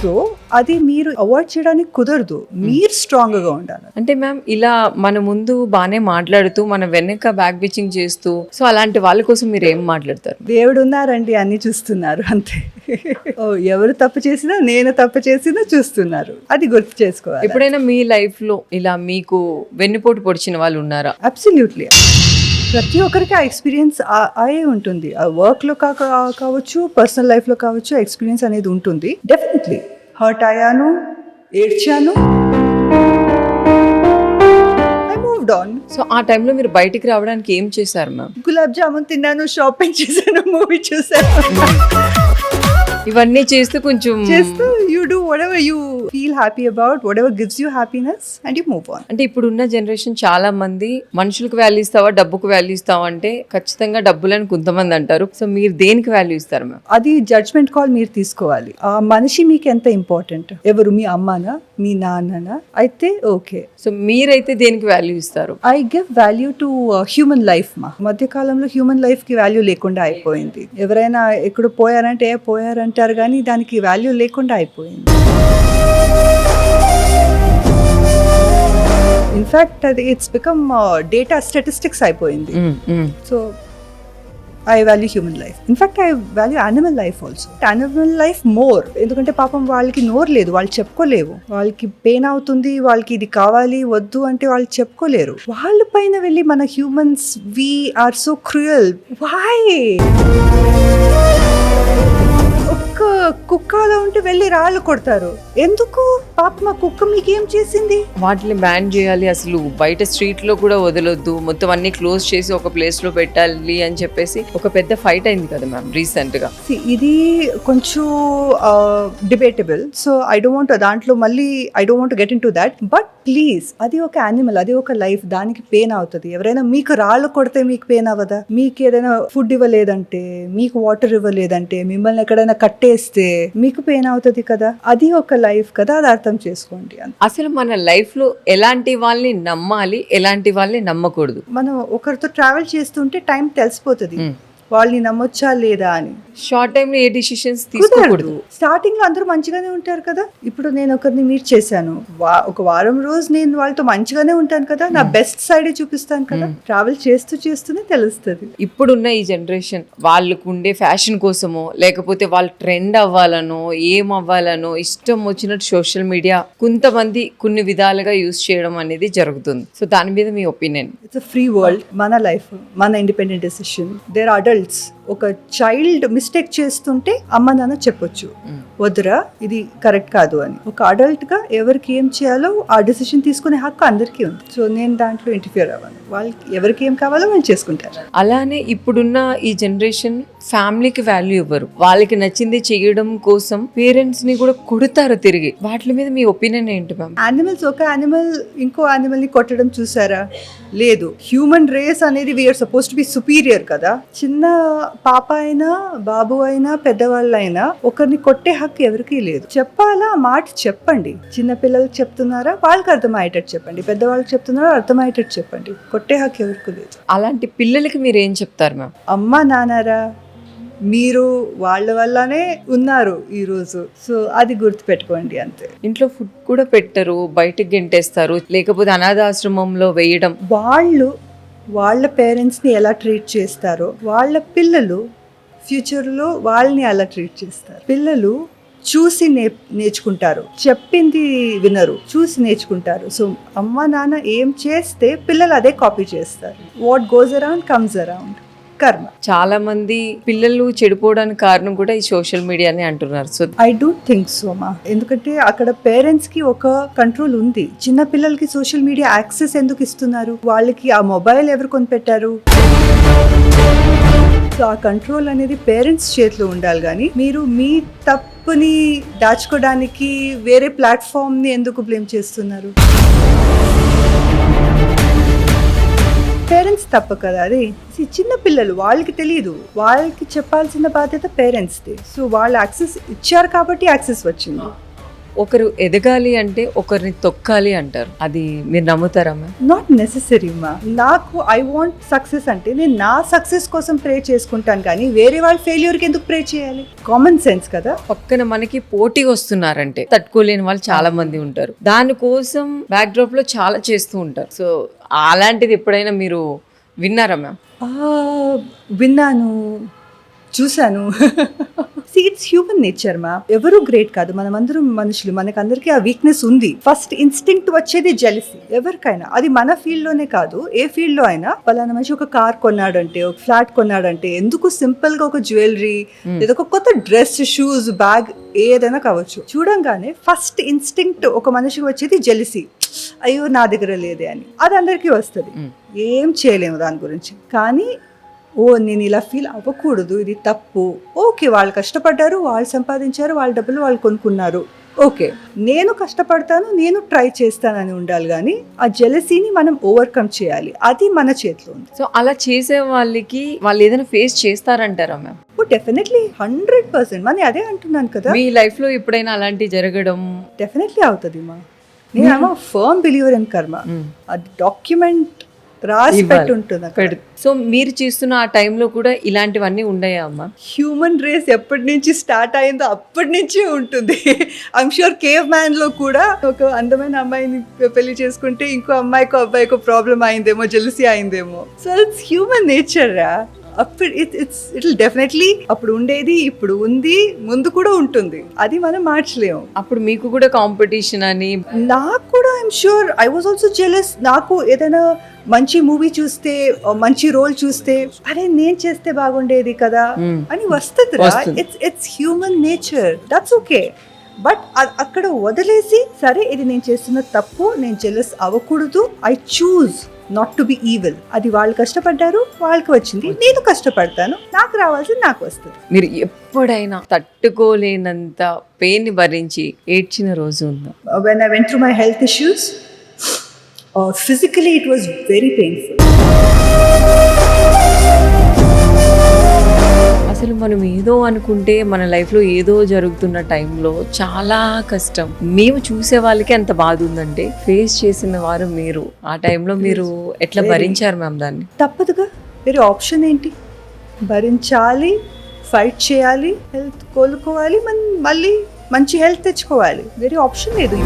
సో సో అది మీరు అవాయిడ్ చేయడానికి కుదరదు, మీరు స్ట్రాంగ్ గా ఉండాలి. అంటే మ్యామ్ ఇలా మన ముందు బాగానే మాట్లాడుతూ మన వెనక బ్యాక్ బిచింగ్ చేస్తూ, సో అలాంటి వాళ్ళ కోసం మీరు ఏం మాట్లాడతారు? దేవుడు ఉన్నారండి, అన్ని చూస్తున్నారు అంతే. ఓ, ఎవరు తప్పు చేసినా, నేను తప్పు చేసినా చూస్తున్నారు, అది గుర్తు చేసుకోవాలి. ఎప్పుడైనా మీ లైఫ్ లో ఇలా మీకు వెన్నుపోటు పొడిచిన వాళ్ళు ఉన్నారా? అబ్సల్యూట్లీ. ప్రతి ఒక్కరికి ఆ ఎక్స్పీరియన్స్ అయ్యే ఉంటుంది. ఆ వర్క్లో కావచ్చు, పర్సనల్ లైఫ్లో కావచ్చు, ఎక్స్పీరియన్స్ అనేది ఉంటుంది. డెఫినెట్లీ హర్ట్ అయ్యాను, ఏడ్చాను, ఐ మూవ్డ్ ఆన్. సో ఆ టైంలో మీరు బయటికి రావడానికి ఏం చేశారు మ్యామ్? గులాబ్ జామున్ తిన్నాను, షాపింగ్ చేశాను, మూవీ చూసాను. ఇవన్నీ చేస్తూ కొంచెం చేస్తూ you do what ever you feel happy about, what ever gives you happiness and you move on. అంటే ఇప్పుడున్న జనరేషన్ చాలా మంది మనుషులకు వాల్యూ ఇస్తావా, డబ్బుకు వాల్యూ ఇస్తావా అంటే ఖచ్చితంగా డబ్బులని కొంతమంది అంటారు. సో మీరు దేనికి వాల్యూ ఇస్తారు మ్యామ్? అది జడ్జ్మెంట్ కాల్ మీరు తీసుకోవాలి. ఆ మనిషి మీకు ఎంత ఇంపార్టెంట్, ఎవరు, మీ అమ్మానా, మీ నాన్ననా, అయితే ఓకే. సో మీరైతే దేనికి వాల్యూ ఇస్తారు? I give value to human life. మా మధ్య కాలంలో హ్యూమన్ లైఫ్ కి వాల్యూ లేకుండా అయిపోయింది. ఎవరైనా ఎక్కడ పోయారంటే పోయారంటారు, కానీ దానికి వాల్యూ లేకుండా అయిపోయింది. ఇన్ఫాక్ట్ అది ఇట్స్ బికమ్ డేటా స్టాటిస్టిక్స్ అయిపోయింది. So I value human life. In fact, I value animal life also. Animal life more. ఎందుకంటే పాపం వాళ్ళకి నోరు లేదు, వాళ్ళు చెప్పుకోలేవు. వాళ్ళకి పెయిన్ అవుతుంది, వాళ్ళకి ఇది కావాలి వద్దు అంటే వాళ్ళు చెప్పుకోలేరు. వాళ్ళ పైన వెళ్ళి మన humans we are so cruel. Why? ఒక్క కుక్క అలా ఉంటే వెళ్ళి రాళ్ళు కొడతారు. ఎందుకు? పాప మా కుక్క మీకేం చేసింది? వాటిని బ్యాన్ చేయాలి, అసలు బయట స్ట్రీట్ లో కూడా వదలొద్దు, మొత్తం అన్ని క్లోజ్ చేసి ఒక ప్లేస్ లో పెట్టాలి అని చెప్పేసి ఒక పెద్ద ఫైట్ అయింది కదా మ్యామ్ రీసెంట్ గా. ఇది కొంచెం debatable. So I don't want దాంట్లో మళ్ళీ I don't want get in to that. But please, అది ఒక యానిమల్, అది ఒక లైఫ్, దానికి పెయిన్ అవుతుంది. ఎవరైనా మీకు రాళ్ళు కొడితే మీకు పెయిన్ అవ్వదా? మీకు ఏదైనా ఫుడ్ ఇవ్వలేదంటే, మీకు వాటర్ ఇవ్వలేదంటే, మిమ్మల్ని ఎక్కడైనా కట్టేస్తే మీకు పెయిన్ అవుతుంది కదా. అది ఒక లైఫ్ కదా, అది అర్థం చేసుకోండి. అసలు మన లైఫ్ లో ఎలాంటి వాళ్ళని నమ్మాలి, ఎలాంటి వాళ్ళని నమ్మకూడదు? మనం ఒకరితో ట్రావెల్ చేస్తుంటే టైం తెలిసిపోతుంది వాళ్ళని నమ్మొచ్చా లేదా అని. షార్ట్ టైమ్ లో ఏ డిసిషన్స్ తీసుకోకూడదు. స్టార్టింగ్ లో అందరూ మంచిగానే ఉంటారు కదా. ఇప్పుడు నేను ఒకరిని మీట్ చేశాను, ఒక వారం రోజు నేను వాళ్ళతో మంచిగానే ఉంటాను కదా, నా బెస్ట్ సైడే చూపిస్తాను కదా. ట్రావెల్ చేస్తూనే తెలుస్తుంది. ఇప్పుడున్న ఈ జనరేషన్ వాళ్ళకు ఉండే ఫ్యాషన్ కోసమో, లేకపోతే వాళ్ళు ట్రెండ్ అవ్వాలనో, ఏం అవ్వాలనో ఇష్టం వచ్చినట్టు సోషల్ మీడియా కొంతమంది కొన్ని విధాలుగా యూజ్ చేయడం అనేది జరుగుతుంది. సో దాని మీద మీ opinion? It's a free world. మన లైఫ్, మన independent decision. There are adults. ఒక చైల్డ్ మిస్టేక్ చేస్తుంటే అమ్మ నాన్న చెప్పొచ్చు, వద్దురా ఇది కరెక్ట్ కాదు అని. ఒక అడల్ట్ గా ఎవరికి ఏం చేయాలో ఆ డెసిషన్ తీసుకునే హక్కు అందరికీ ఉంది. సో నేను దాంట్లో ఇంటర్ఫియర్ అవ్వను. వాళ్ళకి ఎవరికి ఏం కావాలో వాళ్ళు చేసుకుంటారు. అలానే ఇప్పుడున్న ఈ జనరేషన్ ఫ్యామిలీకి వాల్యూ ఇవ్వరు. వాళ్ళకి నచ్చింది చేయడం కోసం పేరెంట్స్ ని కూడా కొడతారు తిరిగి. వాటి మీద మీ ఒపీనియన్ ఏంటి మ్యామ్? యానిమల్స్, ఒక యానిమల్ ఇంకో యానిమల్ ని కొట్టడం చూసారా? లేదు. హ్యూమన్ రేస్ అనేది we are suppose to be superior కదా. చిన్న పాప అయినా, బాబు అయినా, పెద్దవాళ్ళైనా ఒకరిని కొట్టే హక్కు ఎవరికీ లేదు. చెప్పాలా? మాట చెప్పండి. చిన్న పిల్లలకు చెప్తున్నారా, వాళ్ళకి అర్థమయ్యేటట్టు చెప్పండి. పెద్దవాళ్ళకి చెప్తున్నారా, అర్థమయ్యేటట్టు చెప్పండి. కొట్టే హక్కు ఎవరికి లేదు. అలాంటి పిల్లలకి మీరు ఏం చెప్తారు మ్యామ్? అమ్మ నాన్నరా, మీరు వాళ్ళ వల్లనే ఉన్నారు ఈరోజు. సో అది గుర్తుపెట్టుకోండి అంతే. ఇంట్లో ఫుడ్ కూడా పెట్టరు, బయటకు గెంటేస్తారు, లేకపోతే అనాథాశ్రమంలో వేయడం. వాళ్ళు వాళ్ళ పేరెంట్స్ని ఎలా ట్రీట్ చేస్తారో వాళ్ళ పిల్లలు ఫ్యూచర్లో వాళ్ళని అలా ట్రీట్ చేస్తారు. పిల్లలు చూసి నేర్చుకుంటారు, చెప్పింది వినరు, చూసి నేర్చుకుంటారు. సో అమ్మ నాన్న ఏం చేస్తే పిల్లలు అదే కాపీ చేస్తారు. What goes around comes around. కర్మ. చాలా మంది పిల్లలు చెడిపోవడానికి కారణం కూడా ఈ సోషల్ మీడియానే అంటున్నారు. So I don't think so మా. ఎందుకంటే అక్కడ పేరెంట్స్ కి ఒక కంట్రోల్ ఉంది. చిన్న పిల్లలకి సోషల్ మీడియా యాక్సెస్ ఎందుకు ఇస్తున్నారు? వాళ్ళకి ఆ మొబైల్ ఎవరు కొనిపెట్టారు? సో ఆ కంట్రోల్ అనేది పేరెంట్స్ చేతిలో ఉండాలి. కానీ మీరు మీ తప్పుని దాచుకోవడానికి వేరే ప్లాట్ఫామ్ ని ఎందుకు బ్లేమ్ చేస్తున్నారు? పేరెంట్స్ తప్ప కదా అది. చిన్న పిల్లలు, వాళ్ళకి తెలియదు, వాళ్ళకి చెప్పాల్సిన బాధ్యత పేరెంట్స్ది. సో వాళ్ళు యాక్సెస్ ఇచ్చారు కాబట్టి యాక్సెస్ వచ్చింది. ఒకరు ఎదగాలి అంటే ఒకరిని తొక్కాలి అంటారు, అది మీరు నమ్ముతారా మ్యామ్? నాట్ నెసెసరీ మా. నాకు ఐ వాంట్ సక్సెస్ అంటే నేను నా సక్సెస్ కోసం ప్రే చేసుకుంటాను, కానీ వేరే వాళ్ళ ఫెయిల్యూర్కి ఎందుకు ప్రే చేయాలి? కామన్ సెన్స్ కదా. పక్కన మనకి పోటీ వస్తున్నారంటే తట్టుకోలేని వాళ్ళు చాలా మంది ఉంటారు, దానికోసం బ్యాక్ డ్రాప్ లో చాలా చేస్తూ ఉంటారు. సో అలాంటిది ఎప్పుడైనా మీరు విన్నారా మ్యామ్? విన్నాను, చూశాను. ఇట్స్ హ్యూమన్ నేచర్ మా. ఎవరు గ్రేట్ కాదు, మనమందరం మనుషులు, మనకందరికీ ఆ వీక్నెస్ ఉంది. ఫస్ట్ ఇన్స్టింక్ట్ వచ్చేది జెలసీ ఎవరికైనా. అది మన ఫీల్డ్ లోనే కాదు, ఏ ఫీల్డ్ లో అయినా. పలానా మనిషి ఒక కార్ కొన్నాడంటే, ఒక ఫ్లాట్ కొన్నాడంటే, ఎందుకు సింపుల్ గా ఒక జ్యువెలరీ లేదా ఒక కొత్త డ్రెస్, షూస్, బ్యాగ్ ఏదైనా కావచ్చు, చూడంగానే ఫస్ట్ ఇన్స్టింక్ట్ ఒక మనిషికి వచ్చేది జెలసీ. అయ్యో నా దగ్గర లేదే అని. అది అందరికీ వస్తుంది, ఏం చేయలేము దాని గురించి. కానీ నేను ఇలా ఫీల్ అవ్వకూడదు, ఇది తప్పు. ఓకే, వాళ్ళు కష్టపడ్డారు, వాళ్ళు సంపాదించారు, వాళ్ళ డబ్బులు వాళ్ళు కొనుక్కున్నారు, ఓకే నేను కష్టపడతాను, నేను ట్రై చేస్తానని ఉండాలి. కానీ ఆ జెలసీని మనం ఓవర్కమ్ చేయాలి, అది మన చేతిలో ఉంది. సో అలా చేసే వాళ్ళకి వాళ్ళు ఏదైనా ఫేస్ చేస్తారంటారా మ్యామ్? డెఫినెట్లీ 100%. మరి అదే అంటున్నాను కదా, మీ లైఫ్ లో ఎప్పుడైనా అలాంటి జరగడం? డెఫినెట్లీ అవుతుంది మా. నేను ఫర్మ్ బిలీవర్ ఇన్ కర్మ. అది డాక్యుమెంట్ రాసి పెట్టి ఉంటుంది. సో మీరు చేస్తున్న ఆ టైంలో కూడా ఇలాంటివన్నీ ఉన్నాయా అమ్మా? హ్యూమన్ రేస్ ఎప్పటి నుంచి స్టార్ట్ అయిందో అప్పటి నుంచే ఉంటుంది. ఐఎమ్ షూర్ కేవ్ మ్యాన్ లో కూడా ఒక అందమైన అమ్మాయిని పెళ్లి చేసుకుంటే ఇంకో అమ్మాయికో అబ్బాయికో ప్రాబ్లం అయిందేమో, జెలసీ అయిందేమో. సో ఇట్స్ హ్యూమన్ నేచర్ రా. అప్పుడు ఇట్ డెఫినెట్లీ అప్పుడు ఉండేది, ఇప్పుడు ఉంది, ముందు కూడా ఉంటుంది. అది మనం మార్చలేము. అప్పుడు మీకు కూడా కాంపిటీషన్ అని? నాకు కూడా I'm sure I was also jealous. నాకు ఏదైనా మంచి మూవీ చూస్తే, మంచి రోల్ చూస్తే, అరే నేను చేస్తే బాగుండేది కదా అని వస్తుంది. It's human nature, that's okay. But అక్కడ వదిలేసి, సరే ఇది నేను చేస్తున్న తప్పు, నేను జెలస్ అవ్వకూడదు, I choose not to be evil. అది వాళ్ళు కష్టపడ్డారు, వాళ్ళకి వచ్చింది, నేను కష్టపడతాను, నాకు రావాల్సింది నాకు వస్తుంది. మీరు ఎప్పుడైనా తట్టుకోలేనంత పెయిన్ ని భరించి ఏడ్చిన రోజు ఉందా? When I went through my health issues, physically it was very painful. అసలు మనం ఏదో అనుకుంటే మన లైఫ్లో ఏదో జరుగుతున్న టైంలో చాలా కష్టం. మేము చూసే వాళ్ళకి ఎంత బాధ ఉందంటే, ఫేస్ చేసిన వారు మీరు. ఆ టైంలో మీరు ఎట్లా భరించారు మ్యామ్ దాన్ని? తప్పదుగా, వేరే ఆప్షన్ ఏంటి? భరించాలి, ఫైట్ చేయాలి, హెల్త్ కోలుకోవాలి, మళ్ళీ మంచి హెల్త్ తెచ్చుకోవాలి. వేరే ఆప్షన్ లేదు.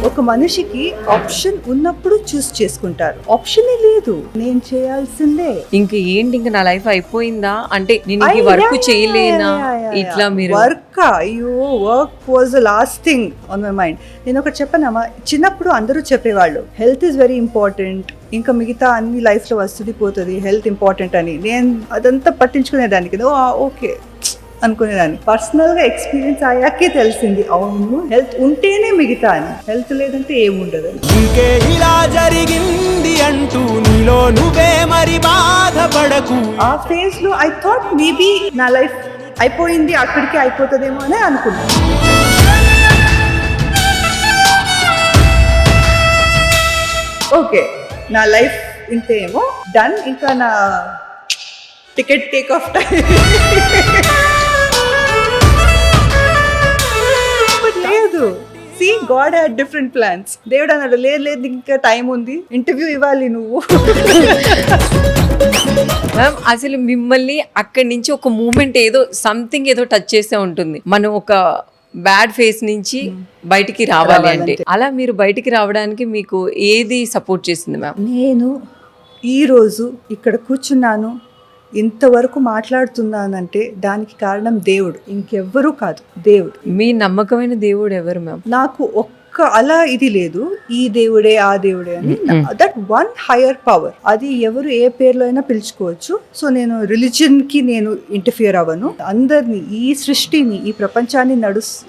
ఒక మనిషికి ఆప్షన్ ఉన్నప్పుడు చూస్ చేసుకుంటారు, ఆప్షనే లేదు, నేను చేయాల్సిందే. ఇంక ఏంటి, ఇంక నా లైఫ్ అయిపోయిందా అంటే నేను ఈ వర్క్ చేయలేనా? ఇట్లా మీరు వర్క్, అయ్యో work was the last thing on my mind. నేను ఒకటి చెప్పనమ్మా, చిన్నప్పుడు అందరూ చెప్పేవాళ్ళు హెల్త్ ఈజ్ వెరీ ఇంపార్టెంట్, ఇంకా మిగతా అన్ని లైఫ్లో వస్తుంది పోతుంది, హెల్త్ ఇంపార్టెంట్ అని. నేను అదంతా పట్టించుకునేదానికి ఓకే అనుకునేదాన్ని. పర్సనల్ గా ఎక్స్పీరియన్స్ అయ్యాకే తెలిసింది, అవును హెల్త్ ఉంటేనే మిగతా అని, హెల్త్ లేదంటే ఏముండదు. ఆ ఫేజ్ లో ఐ థాట్ మేబీ నా లైఫ్ అయిపోయింది, అక్కడికి అయిపోతుందేమో అని అనుకున్నాను. ఓకే నా లైఫ్ ఇంతేమో, డన్, ఇంకా నా టికెట్ టేక్ ఆఫ్ టైం. లేదు, see God had different plans. దేవుడు అన్నాడు, లేదు ఇంకా టైం ఉంది, ఇంటర్వ్యూ ఇవ్వాలి నువ్వు. మ్యామ్ అసలు మిమ్మల్ని అక్కడి నుంచి ఒక మూమెంట్ ఏదో సంథింగ్ ఏదో టచ్ చేసే ఉంటుంది, మనం ఒక బ్యాడ్ ఫేస్ నుంచి బయటికి రావాలి అంటే. అలా మీరు బయటికి రావడానికి మీకు ఏది సపోర్ట్ చేసింది మ్యామ్? నేను ఈరోజు ఇక్కడ కూర్చున్నాను, ఇంతవరకు మాట్లాడుతున్నానంటే దానికి కారణం దేవుడు, ఇంకెవ్వరూ కాదు, దేవుడు. మీ నమ్మకమైన దేవుడు ఎవరు మ్యామ్? నాకు ఒక్క అలా ఇది లేదు, ఈ దేవుడే ఆ దేవుడే అని. దట్ వన్ హైయర్ పవర్, అది ఎవరు ఏ పేర్లో అయినా పిలుచుకోవచ్చు. సో నేను రిలీజియన్ కి నేను ఇంటర్ఫియర్ అవ్వను. అందరినీ, ఈ సృష్టిని, ఈ ప్రపంచాన్ని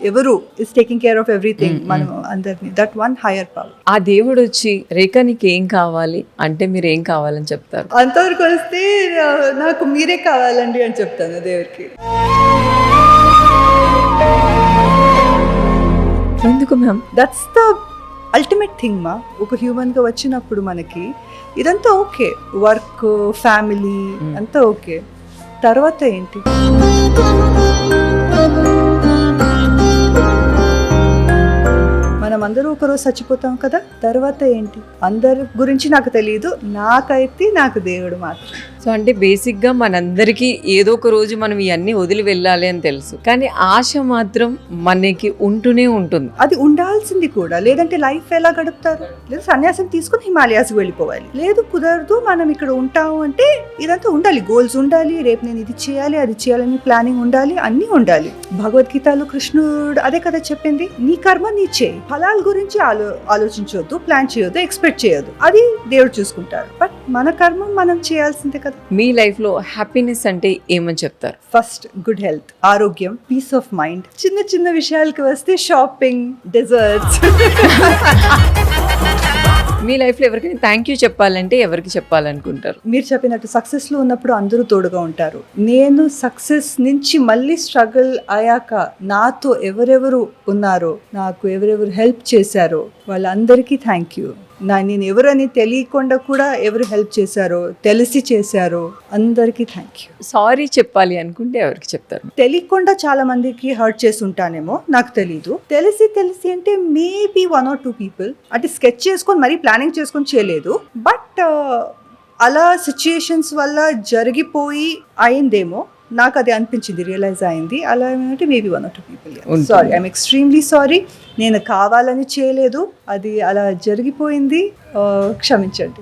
ఎవరు is taking care of everything, మనం అందరినీ. That one hire power. ఆ దేవుడు వచ్చి రేఖా నీకు ఏం కావాలి అంటే మీరు ఏం కావాలని చెప్తారు? అంతవరకు వస్తే నాకు మీరే కావాలండి అని చెప్తాను దేవుడికి. ఎందుకు ma'am? That's the ultimate thing మా. ఒక హ్యూమన్ గా వచ్చినప్పుడు మనకి ఇదంతా ఓకే, వర్క్, ఫ్యామిలీ అంతా ఓకే, తర్వాత ఏంటి? మనం అందరూ ఒకరోజు చచ్చిపోతాం కదా, తర్వాత ఏంటి? అందరి గురించి నాకు తెలియదు, నాకైతే నాకు దేవుడు మాత్రం. సో అంటే బేసిక్గా మనందరికీ ఏదో ఒక రోజు మనం ఇవన్నీ వదిలి వెళ్ళాలి అని తెలుసు, కానీ ఆశ మాత్రం మనకి ఉంటూనే ఉంటుంది. అది ఉండాల్సింది కూడా, లేదంటే లైఫ్ ఎలా గడుపుతారు? లేదు సన్యాసం తీసుకుని హిమాలయాస్కి వెళ్ళిపోవాలి, లేదు కుదరదు మనం ఇక్కడ ఉంటాము అంటే ఇదంతా ఉండాలి, గోల్స్ ఉండాలి, రేపు నేను ఇది చేయాలి అది చేయాలని ప్లానింగ్ ఉండాలి, అన్నీ ఉండాలి. భగవద్గీతలో కృష్ణుడు అదే కదా చెప్పింది, నీ కర్మ నీ చేయి, ఫలాల గురించి ఆలోచించవద్దు, ప్లాన్ చేయొద్దు, ఎక్స్పెక్ట్ చేయొద్దు, అది దేవుడు చూసుకుంటారు. బట్ మన కర్మ మనం చేయాల్సిందే కదా. మీ లైఫ్లో హ్యాపీనెస్ అంటే ఏమని చెప్తారు? ఫస్ట్ గుడ్ హెల్త్, ఆరోగ్యం, పీస్ ఆఫ్ మైండ్. చిన్న చిన్న విషయాలకి వస్తే షాపింగ్, డెజర్ట్స్. మీ లైఫ్లో ఎవరికైనా థ్యాంక్ యూ చెప్పాలంటే ఎవరికి చెప్పాలనుకుంటారు? మీరు చెప్పినట్టు సక్సెస్లో ఉన్నప్పుడు అందరూ తోడుగా ఉంటారు. నేను సక్సెస్ నుంచి మళ్ళీ స్ట్రగుల్ అయ్యాక నాతో ఎవరెవరు ఉన్నారో, నాకు ఎవరెవరు హెల్ప్ చేశారో వాళ్ళందరికీ థ్యాంక్ యూ. నేను ఎవరని తెలియకుండా కూడా ఎవరు హెల్ప్ చేశారో, తెలిసి చేశారో అందరికీ థ్యాంక్ యూ. సారీ చెప్పాలి అనుకుంటే ఎవరికి చెప్తారు? తెలియకుండా చాలా మందికి హర్ట్ చేసి ఉంటానేమో, నాకు తెలీదు. తెలిసి అంటే మేబీ 1 or 2 people, అంటే స్కెచ్ చేసుకొని మరీ ప్లానింగ్ చేసుకొని చేయలేదు, బట్ అలా సిచ్యుయేషన్స్ వల్ల జరిగిపోయి అయిందేమో, నాకు అది అనిపించింది, రియలైజ్ అయింది. అలా ఏమంటే maybe 1 or 2 people. Sorry, I'm extremely sorry. నేను కావాలని చేయలేదు, అది అలా జరిగిపోయింది, క్షమించండి.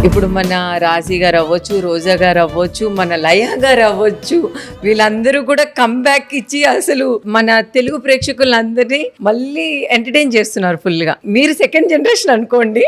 ఇప్పుడు మన రాజీ గారు అవ్వచ్చు, రోజా గారు అవ్వచ్చు, మన లయ గారు అవ్వచ్చు, వీళ్ళందరూ కూడా కంబ్యాక్ ఇచ్చి అసలు మన తెలుగు ప్రేక్షకులందరినీ మళ్ళీ ఎంటర్టైన్ చేస్తున్నారు ఫుల్గా. మీరు సెకండ్ జనరేషన్ అనుకోండి,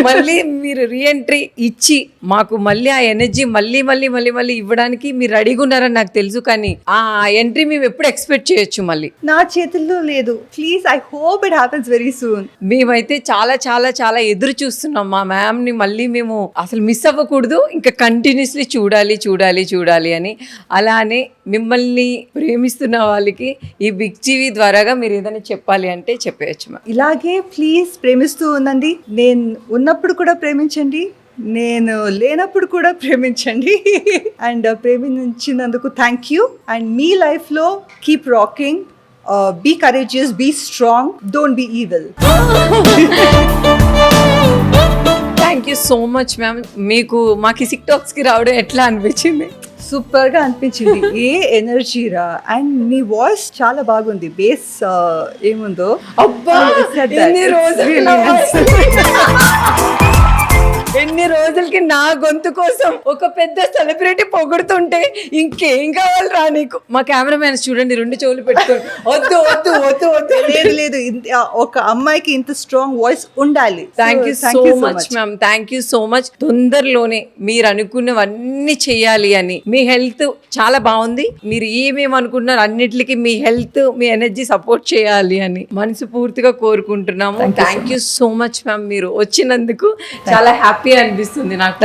మళ్ళీ మీరు రీఎంట్రీ ఇచ్చి మాకు మళ్ళీ ఆ ఎనర్జీ మళ్ళీ మళ్ళీ మళ్ళీ మళ్ళీ ఇవ్వడానికి మీరు రెడీగా ఉన్నారని నాకు తెలుసు, కానీ ఆ ఎంట్రీ మేము ఎప్పుడు ఎక్స్పెక్ట్ చేయొచ్చు? మళ్ళీ నా చేతుల్లో లేదు. Please, I hope it happens very soon. మేమైతే చాలా చాలా చాలా ఎదురు చూస్తున్నాం మా మ్యామ్ని మళ్ళీ మేము అసలు మిస్ అవ్వకూడదు, ఇంకా కంటిన్యూస్లీ చూడాలి చూడాలి చూడాలి అని. అలానే మిమ్మల్ని ప్రేమిస్తున్న వాళ్ళకి ఈ బిగ్ టీవీ ద్వారాగా మీరు ఏదైనా చెప్పాలి అంటే చెప్పేయచ్చు మ్యామ్. ఇలాగే ప్లీజ్ ప్రేమిస్తూ ఉండండి. నేను ఉన్నప్పుడు కూడా ప్రేమించండి, నేను లేనప్పుడు కూడా ప్రేమించండి. అండ్ ప్రేమించినందుకు థ్యాంక్ యూ. అండ్ మీ లైఫ్లో keep rocking, be courageous, be strong, don't be evil. Thank you so much ma'am. మీకు మాకు టిక్టాక్స్కి రావడం ఎట్లా అనిపించింది? సూపర్గా అనిపించింది. ఏ ఎనర్జీ రా, అండ్ మీ వాయిస్ చాలా బాగుంది, బేస్ ఏముందో. అబ్బా, ఎన్ని రోజులకి నా గొంతు కోసం ఒక పెద్ద సెలబ్రిటీ పొగుడుతుంటే ఇంకేం కావాలరా నీకు? మా కెమెరామ్యాన్ చూడండి, 2 చెవులు పెట్టుకోండి, వద్దు వద్దు వద్దు వద్దు. లేదు, ఒక అమ్మాయికి ఇంత స్ట్రాంగ్ వాయిస్ ఉండాలి. Thank you so much ma'am, thank you so much. తొందరలోనే మీరు అనుకున్నవన్నీ చెయ్యాలి అని. మీ హెల్త్ చాలా బాగుంది, మీరు ఏమేమి అనుకుంటున్నారు అన్నిటికీ మీ హెల్త్, మీ ఎనర్జీ సపోర్ట్ చేయాలి అని మనసు పూర్తిగా కోరుకుంటున్నాము. Thank you so much ma'am, మీరు వచ్చినందుకు చాలా హ్యాపీ అనిపిస్తుంది నాకు.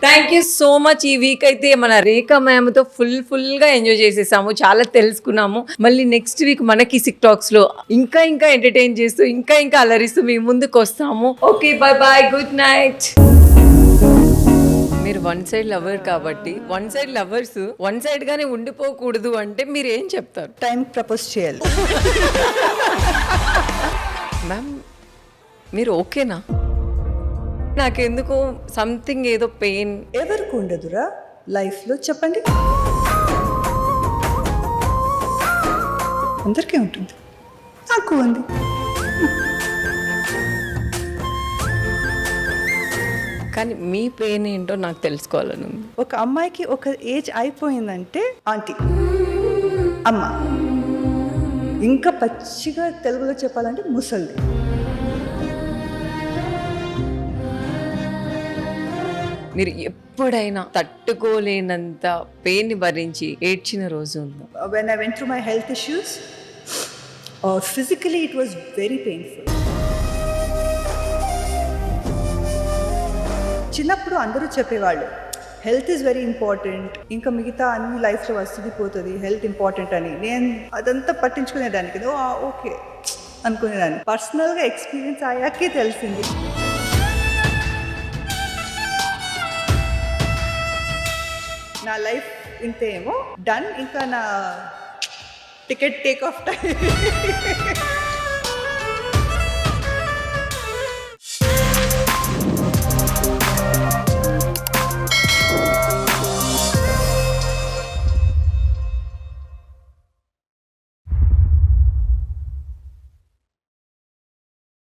Thank you so much. ఈ వీక్ అయితే మన రేఖా మ్యామ్ తో ఫుల్ గా ఎంజాయ్ చేసేసాము, చాలా తెలుసుకున్నాము. మళ్ళీ నెక్స్ట్ వీక్ మనకి టిక్టాక్స్ లో ఇంకా ఎంటర్టైన్ చేస్తూ ఇంకా అలరిస్తూ మీ ముందుకు వస్తాము. Okay, bye bye, good night. మీరు వన్ సైడ్ లవర్ కాబట్టి, one side lovers one side గానే ఉండిపోకూడదు అంటే మీరు ఏం చెప్తారు? టైం ప్రపోజ్ చేయాలి. మ్యామ్ మీరు ఓకేనా? నాకెందుకు సంథింగ్ ఏదో పెయిన్. ఎవరికి ఉండదురా లైఫ్లో చెప్పండి? అందరికీ ఉంటుంది, నాకు ఉంది. కానీ మీ పెయిన్ ఏంటో నాకు తెలుసుకోవాలని ఉంది. ఒక అమ్మాయికి ఒక ఏజ్ అయిపోయిందంటే ఆంటీ, అమ్మ, ఇంకా పచ్చిగా తెలుగులో చెప్పాలంటే ముసల్ది. మీరు ఎప్పుడైనా తట్టుకోలేనంత పెయిన్ భరించి ఏడ్చిన రోజు ఉందా? When I went through my health issues, physically it was very painful. చిన్నప్పుడు అందరూ చెప్పేవాళ్ళు హెల్త్ ఈజ్ వెరీ ఇంపార్టెంట్, ఇంకా మిగతా అన్ని లైఫ్లో వస్తుంది పోతుంది, హెల్త్ ఇంపార్టెంట్ అని. నేను అదంతా పట్టించుకునేదాన్ని కదా, ఓకే అనుకునేదాన్ని. పర్సనల్గా ఎక్స్పీరియన్స్ అయ్యాకే తెలిసింది. నా లైఫ్ ఇంతేమో డన్. ఇంకా నా టికెట్ టేక్ ఆఫ్ టైం